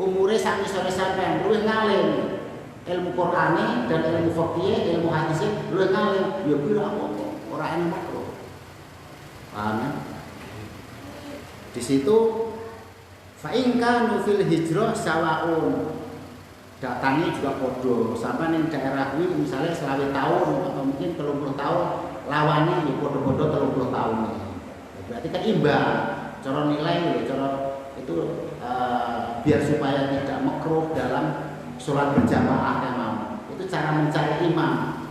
umure sami sore sampean luwih ngalim ilmu Qur'ane dan ilmu fikih ilmu hadis luwih ngalim ya kuwi apa ora enak makro paham ya? Di situ fa in kanu fil hijrah sawaun datangnya juga podo sampai ning daerah kuwi misalnya 20 tahun atau mungkin 30 tahun lawannya ya podo-podo 30 tahun nih. Berarti kan imbang cara nilai cara itu biar supaya tidak makruh dalam sholat berjamaah yang mau itu cara mencari imam.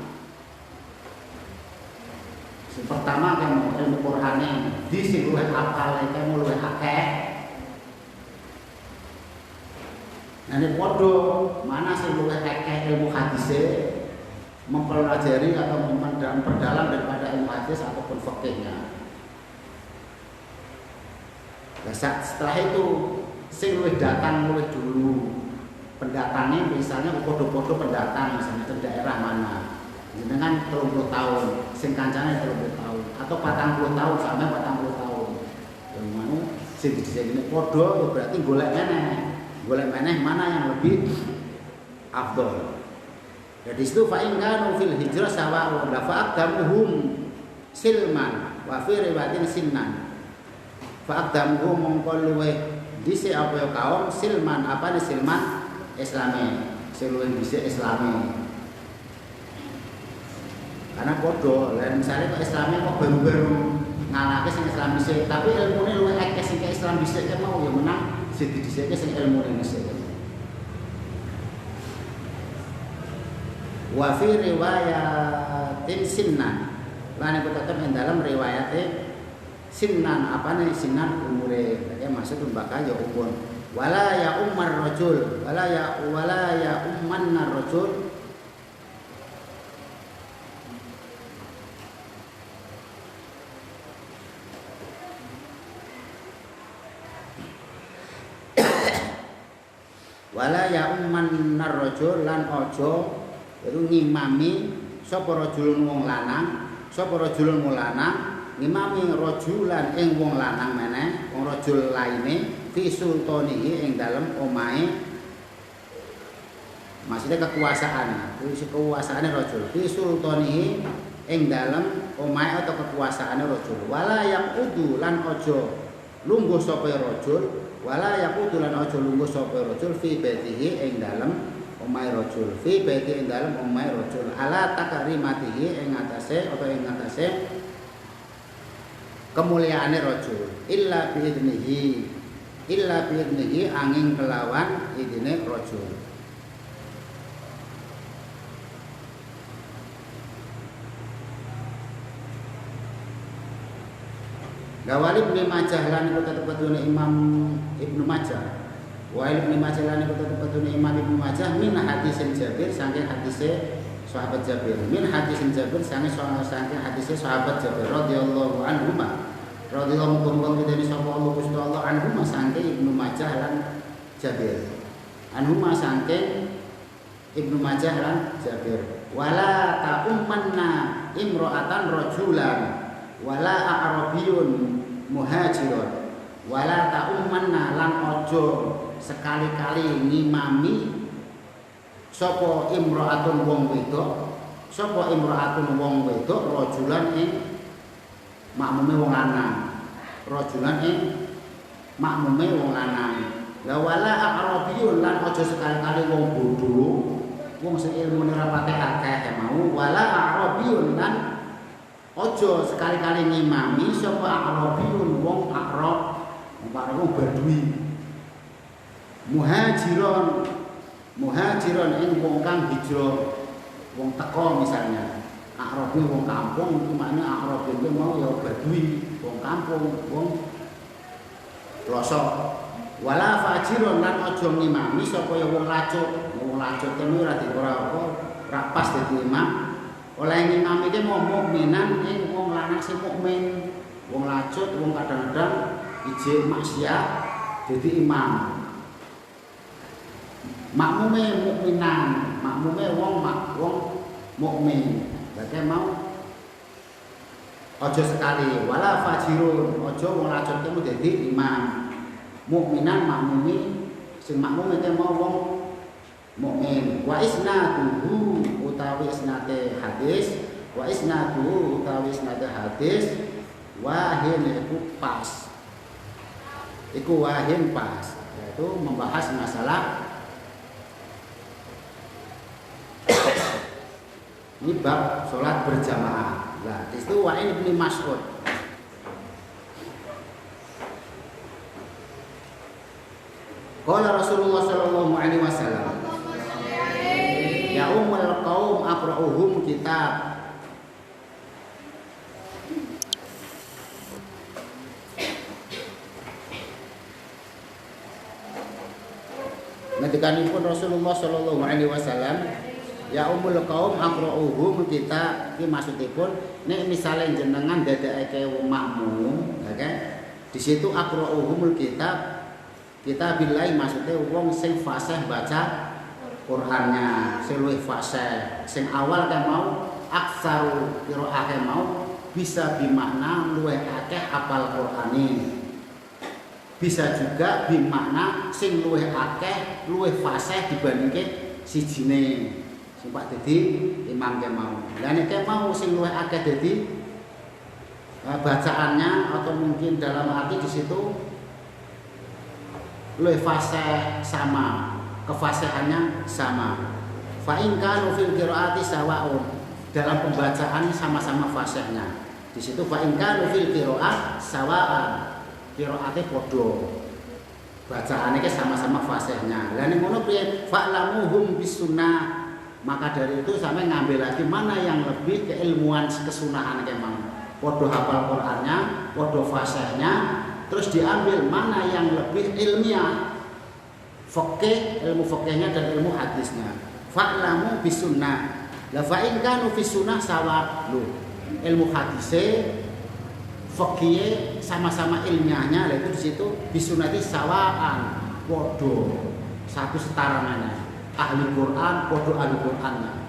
Yang pertama kamu ilmu Qur'ane di sing luwih hafal kamu luwih akeh. Nanti podo mana sing luwih akeh ilmu hadise mempelajari atau memperdalam daripada ilmu hadis ataupun fikihnya. Nah, setelah itu sing luwih datang luwih dulu pendatangnya misalnya podo-podo pendatang misalnya ke daerah mana jenengan 30 tahun sing kancane 30 tahun atau 40 tahun sampai 40 tahun yang mana sing disini podo berarti golek meneh mana yang lebih afdol. Jadi situ fa in kanu fil hijrah sawa'un la fa'aqdamuhum silman wa fi riwayatin sinnan. Fa'aqdamuhum mongko luweh dhisik apa ya kaum silman apa nih silman islami sing luwih dhisik islami. Karena podo lan misale kok islami kok baru-baru ngalahke sing islam dhisik tapi ilmune luwih akeh sing islam dhisik kan mau ya menang sing dhisike sing ilmune dhisik. Wa fi riwayatin sinnan lan iku tetep ing dalam riwayate sinnan apa nih sinnan umure ya maksud mbaka ya umur wala ya ummar rajul wala ya umman rajul wala ya umman rajul lan ojo itu ngimami sapa rajulun wong lanang sapa rajulun wong lanang ngimami rajulan ing wong lanang meneh wong rajul laine fi sultanihi ing dalem omahe maksudnya kekuasaane rajul fi sultanihi ing dalem omahe atau kekuasaane rajul wala yaqudu lan aja lungguh sapa rajul wala yaqudu lan aja lungguh sapa rajul fi baitihi ing dalem omahe rajul fi baiti ing dalem omahe rajul ala takrimatihi ing atase atau ing atase kemuliaane rajul illa biidnihi angin kelawan idine rajul. Gawali Ibnu Majah lan iku tetep ketune Imam Ibnu Majah. Wa Ibnu Majah lan iku tetep ketune Imam Ibnu Majah min hadisin Jabir saking hadise sahabat Jabir min hadisin Jabir saking hadise sahabat Jabir radhiyallahu anhu radhiyallahu anhu dari sapa Allah Gusti Allah anhu saking Ibnu Majah lan Jabir anhu saking Ibnu Majah lan Jabir wala ta ummanna imro'atan rajulan wala a'rabiyun muhajirun wala ta'ummanna lan ojo sekali-kali ngimami sapa imro'atun wong wedok rajulan ing makmume wong lanang rajulan ing makmume wong lanang la wala a'rabiyun lan ojo sekali-kali wong bodho wong sing ilmune ora patek akeh mau wala a'rabiyun lan ojo sekali-kali ngimami sapa a'rabiyun wong a'rab wong badui muhajiron ing wong kang hijrah wong teko misalnya a'rabi wong kampung itu maknanya a'rabi itu mau ya badui wong kampung wong pelosok wala fajiron lan aja ngimami sapa ya wong lacut tenan ora pas dadi imam oleh ngimami iki mau mukminan ing wong lanang sing mukmin wong lacut wong kadang-kadang ijek maksiat dadi imam makmume mukminan makmume wong mukmin berarti mau ojo sekali wala fajirun ojo wong lacut temu dadi imam mukminan makmumi sing makmum itu mau wong mukmin wa isnaduhu utawi isnate hadis wahin iku wahin pas yaitu membahas masalah ini bab sholat berjamaah. Nah, itu Wa'in bin Mas'ud. Qala Rasulullah sallallahu alaihi wasallam, ya ummul qaum aqra'uhum kitab. Ngendikanipun Rasulullah sallallahu alaihi wasallam, ya umul kaum aqra'uhum kita iki maksudipun nek misale jenengan dadekake wong makmum oke di situ aqra'uhumul kita billahi maksudnya wong sing fasih baca Qur'annya sing luwih fasih sing awal kan mau aksaru qiraah mau bisa bimakna luwih akeh hafal Qur'ane bisa juga bimakna sing luwih akeh luwih fasih dibandingke sijine Pak dadi imam ke mau. Lah nek mau sing luwih akeh dadi bacaannya atau mungkin dalam arti di situ luwih fasih sama, kefasihannya sama. Fa in kanu fil qiraati sawaun. Dalam pembacaan sama-sama fasihnya. Di situ fa in kanu fil qiraat sawaan. Qiraate padha. Bacaane ke sama-sama fasihnya. Lah ning ngono piye? Fa'lamuhum bisunnah. Maka dari itu sampai ngambil lagi mana yang lebih keilmuan kesunahan kemang podo hafal Qur'annya, podo fasihnya, terus diambil mana yang lebih ilmiah fikih, ilmu fikihnya dan ilmu hadisnya. Fa'lamu bisunnah. La fa in kanu fi sunnah sawa lu. Ilmu hadise fikih sama-sama ilmiahnya, itu di situ bisunnati sawaan podo satu setara mana. Ahli Quran, podo ahli Qurannya.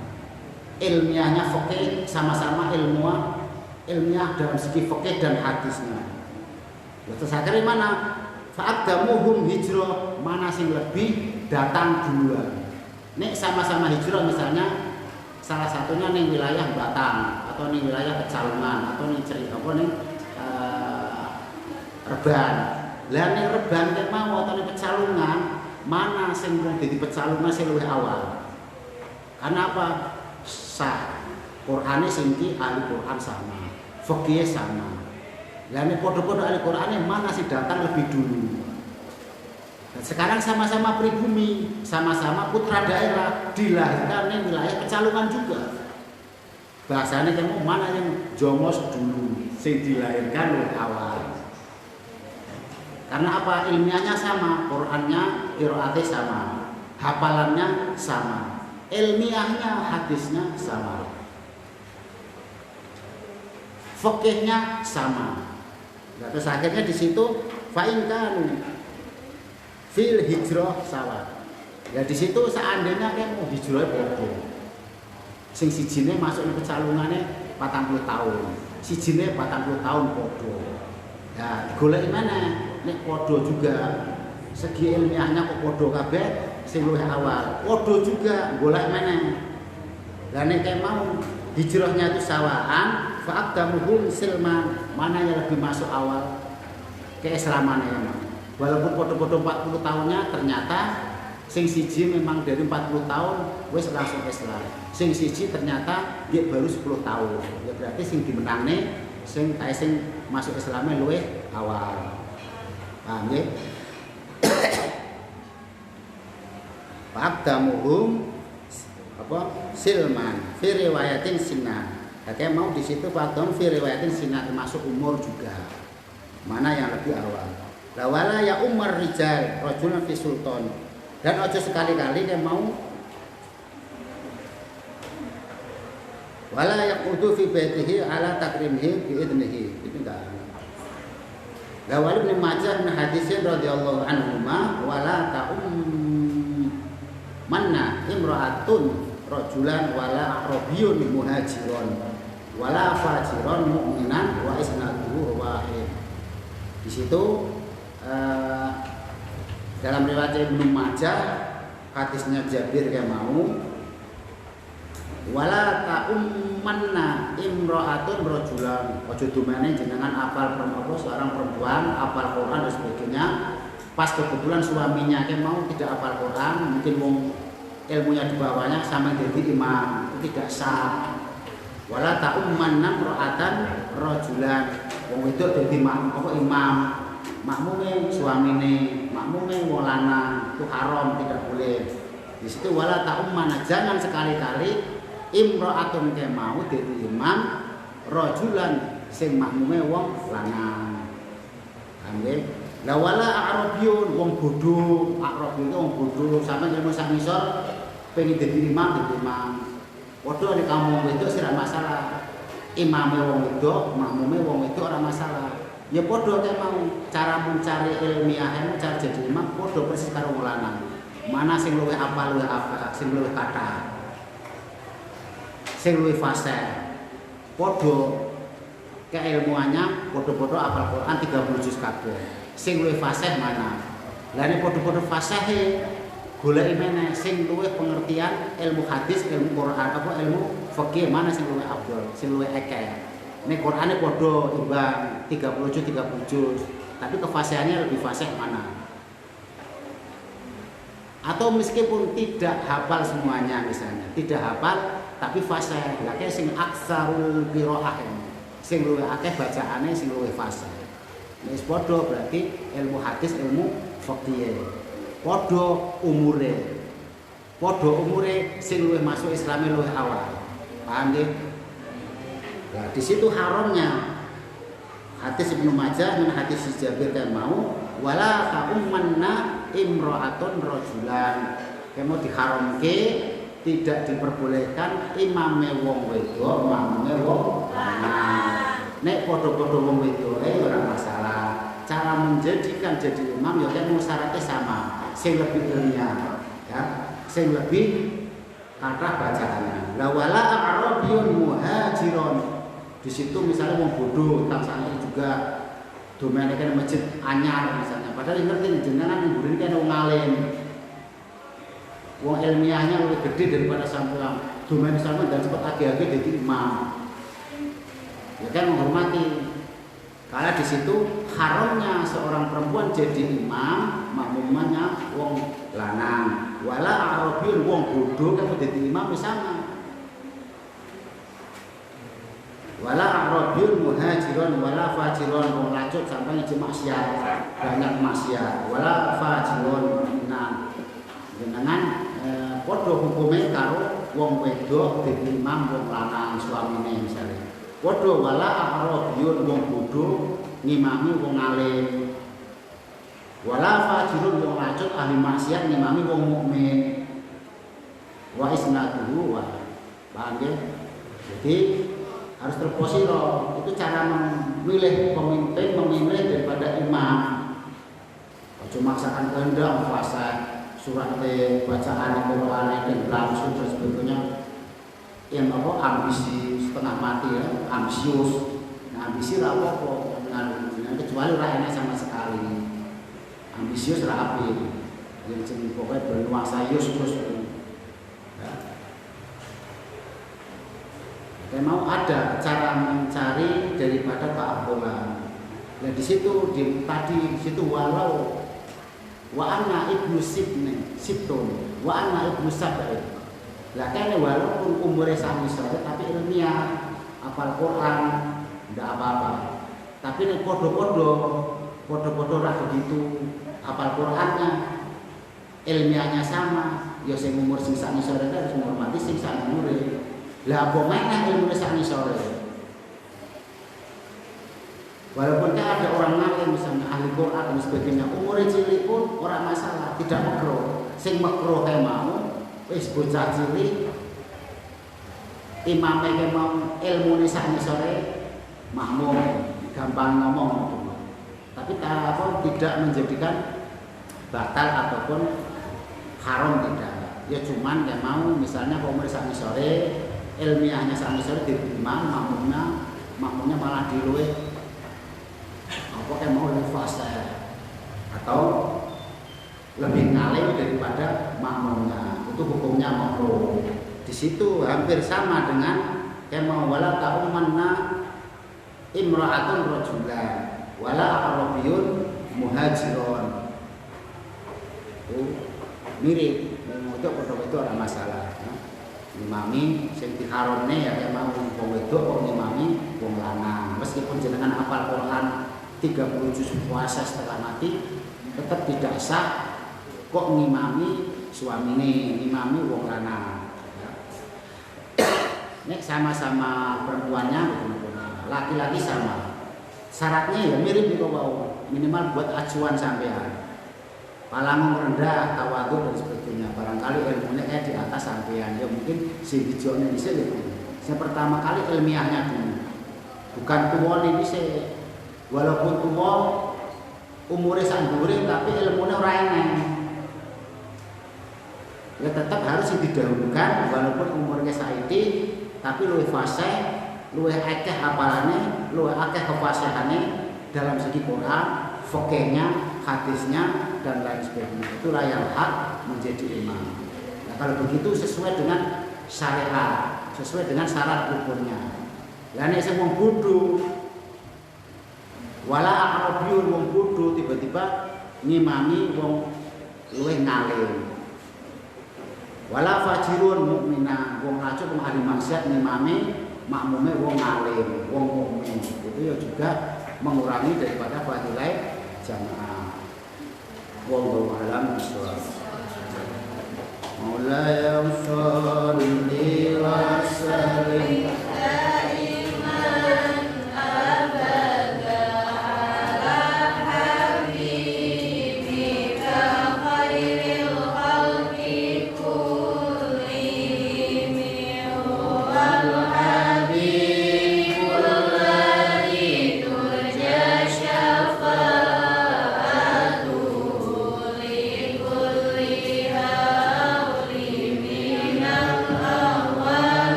Ilmiahnya fikih sama-sama ilmiah dalam segi fikih dan hadisnya. Terus akhirnya mana? Fa'adamuhum hijrah mana sing lebih datang duluan. Nek sama-sama hijrah misalnya salah satunya ning wilayah Batang atau ning wilayah Pecalungan atau ning cerita apa ning Reban. Lah ning Reban nek mau atau ning Pecalungan mana sing wong dadi Pecalungan sing luwih awal. Karena apa? Sah. Qur'ane sing iki ahli Qur'an sama, fikih sama. Lah nek padha-padha ahli Qur'ane mana sing datang lebih dulu. Dan sekarang sama-sama pribumi, sama-sama putra daerah dilahirkan di wilayah Pecalungan juga. Bahasanya kamu mana yang jomos dulu, sing dilahirkan luwih awal. Karena apa? Ilmiahnya sama, Qur'annya, qiraatnya sama, hafalannya sama, ilmiahnya, hadisnya sama, fikihnya sama. Nah, terus akhirnya di situ fa'in kanu fil hijrah sawa. Ya di situ seandainya kamu hijrah podo, sing sijine masuk ke Pecalungane 40 tahun. Sijine 40 tahun podo. Ya, golek mana? Nek podo juga segi ilmiahnya kok podo kabeh sing luwih awal. Podo juga golek mana? Lah nek mau hijrahnya itu sawaan, fa'aqdamuhum silman, mana yang lebih masuk awal keislamannya memang. Walaupun podo-podo 40 tahunnya ternyata sing siji memang dari 40 tahun wis langsung Islam. Sing siji ternyata dia baru 10 tahun. Ya berarti sing dimenangne sing masuk Islamnya luwih awal. Paham nggih? Fa'aqdamuhum apa? Silman fi riwayatin sinan. Kayak mau di situ fa'aqdam fi riwayatin sinan termasuk umur juga. Mana yang lebih awal? La wala ya umar rijal rajulun fi sultan. Dan ojo sekali-kali dia mau wala yaqudu fi baitihi ala takrimhi bi idnihi. Itu enggak. La wali Ibnu Majah min hadisin radhiyallahu anhuma wala manna imra'atun rajulan wala arabiyyun muhajiron wala fajiron mu'minan wa isnaduhu wahid. Di situ dalam riwayat Ibnu Majah hadisnya Jabir yang mau wala ta'ummanna imra'atun rajulan, ojo dumane jenengan apal seorang perempuan apal Quran dan sebagainya, pas kebetulan suaminya yang mau tidak apal Quran, mungkin ilmunya di bawahnya sama jadi imam, itu tidak sah. Wala ta'ummanna imra'atan rajulan, wong itu dadi imam, makmume suamine, makmume wong lanang, itu haram, tidak boleh. Di situ wala ta'ummanna, jangan sekali-kali imra'atun ke mau dadi imam rajulan sing makmume wong lanang. Ambil la wala a'rabiyun wong bodho, a'rabiyun wong bodho sampe ilmu sak ngisor pengen dadi imam. Padha nek kamu wedok sira masalah. Imame wong wedok, makmume wong wedok ora masalah. Ya padha kae mau cara mencari ilmiah, cara jadi imam padha persis karo wong lanang. Mana sing luwih apal, sing luwih kathah, sing luwih fasih. Padha keilmuannya padha-padha apal Quran 30 juz kabeh. Sing luwih fasih mana? Lah nek padha-padha fasih goleki meneh sing luwih pengertian ilmu hadis, ilmu Quran, apa ilmu fikih mana sing luwih afdol, sing luwih akeh. Nek Qurane padha imbang 30 juz, tapi kefasihannya lebih fasih mana? Atau meskipun tidak hafal semuanya misalnya, tidak hafal tapi fasih, lha kaya sing aksarul qiraah, sing luwih akeh bacaane sing luwih fasih. Wis padha berarti ilmu hadis, ilmu fikih. Padha umure sing luwih masuk Islame luwih awal. Paham nggih? Nah, di situ haramnya hadis Ibnu Majah min hadis Jabir kan mau wala ta'ummanna imra'atun rajulan. Kemo diharamke, tidak diperbolehkan imame wong wedok, makmume wong lanang. Nek padha-padha wong wedoke ora masalah. Cara menjadikan jadi imam ya kan syaratnya sama. Sing lebih ilmiah, ya, sing lebih kathah bacaannya. La wala a'rabiyun muhajiron. Di situ misalnya wong bodho tang santri juga domene kan masjid anyar misalnya. Padahal ngerti jenengan ngurine kan wong alim. Wong ilmiahnya lebih gede daripada sampean. Domene sampean dan cepet agi-agi dadi imam. Ya kan menghormati. Karena di situ haramnya seorang perempuan jadi imam, makmumannya wong lanang. Wala a'rabiyun wong bodho kan dadi imam sama. Wala a'rabiyun muhajiron wala fajiron wong lacut sampai ngisi maksiat, banyak maksiat. Wala fajiron jenengan padha hukume karo wong wedok dadi imam wong lanang suamine misalnya. Padha wala a'rabiyun wong bodho ngimami wong alim. Wala fajirun wong lacut ahli maksiat ngimami wong mukmin. Wa isnaduhu wa. Paham ya? Jadi harus terposiro. Itu cara memilih pemimpin, memilih daripada imam. Ojo maksakan kehendak fasa surat bacaan Quran dan langsung dan sebagainya. yang apa ambisi setengah mati ya, ambisius. Nah, ambisi ora apa-apa kecuali ora enak sama sekali. Ambisius ora apik. Yang jeneng pokoke bernuansa yus terus. Ya. Mau ada cara mencari daripada keagungan. Dan di situ tadi di situ walau wa anna ibnu sibtun wa anna ibnu sab'in. Lah kene walaupun umure sami saja tapi ilmiah, hafal Quran ndak apa-apa. Tapi nek podo-podo ra begitu, hafal Qurannya, ilmiahnya sama, ya sing umur sing sak ngisore harus menghormati sing sak umure. Lah apa meneh ilmune sak ngisore. Walaupun ada orang alim misalnya ahli Quran dan sebagainya, umurnya cilik pun orang masalah, tidak makruh. Sing makruh kae mau wis bocah cilik imam kae mau ilmune sak ngisore makmum, gampang ngomong. Tapi tidak menjadikan batal ataupun haram tidak. Ya cuman kayak mau misalnya kalau umur sak ngisore, ilmiahnya sak ngisore diterima, makmumnya malah diluwe pokoknya mau lebih fase atau lebih ngalim daripada makmumnya, itu hukumnya makruh. Di situ hampir sama dengan kema wala ta'umanna imra'atun rajulan wala aqrabiyun muhajirun. Itu mirip, itu itu ada masalah. Imami sing diharamne ya kema wong wedok wong imami wong lanang. Meskipun jenengan hafal Quran 30 juz puasa setelah mati tetap tidak sah kok ngimami suamine, ngimami wong lanang. Nek sama-sama perempuannya laki-laki sama. Syaratnya ya mirip itu wau, minimal buat acuan sampean. Palang rendah, tawadhu dan sebagainya. Barangkali ilmunya kayak di atas sampean. Ya mungkin sing dijone dhisik ya. Yang pertama kali ilmiahnya dulu. Bukan tuwane dhisik. Walaupun tua umurnya sanggure tapi ilmunya ora enak. Ya tetap harus didahulukan walaupun umurnya saiki tapi luwih fasih, luwih akeh hafalane, luwih akeh kefasihane dalam segi Quran, fikihnya, hadisnya dan lain sebagainya. Itulah yang hak menjadi imam. Nah, kalau begitu sesuai dengan syariat, sesuai dengan syarat rukunnya. Lah nek sing wong bodho wala aqrabiyun wong bodho tiba-tiba ngimami wong luwih ngalim. Wala fajirun mukminah wong lacur wong ahli maksiat ngimami makmume wong ngalim, wong mukmin. Itu ya juga mengurangi daripada fadilah jamaah. Wallahu a'lam bishawab. Maulaya sholli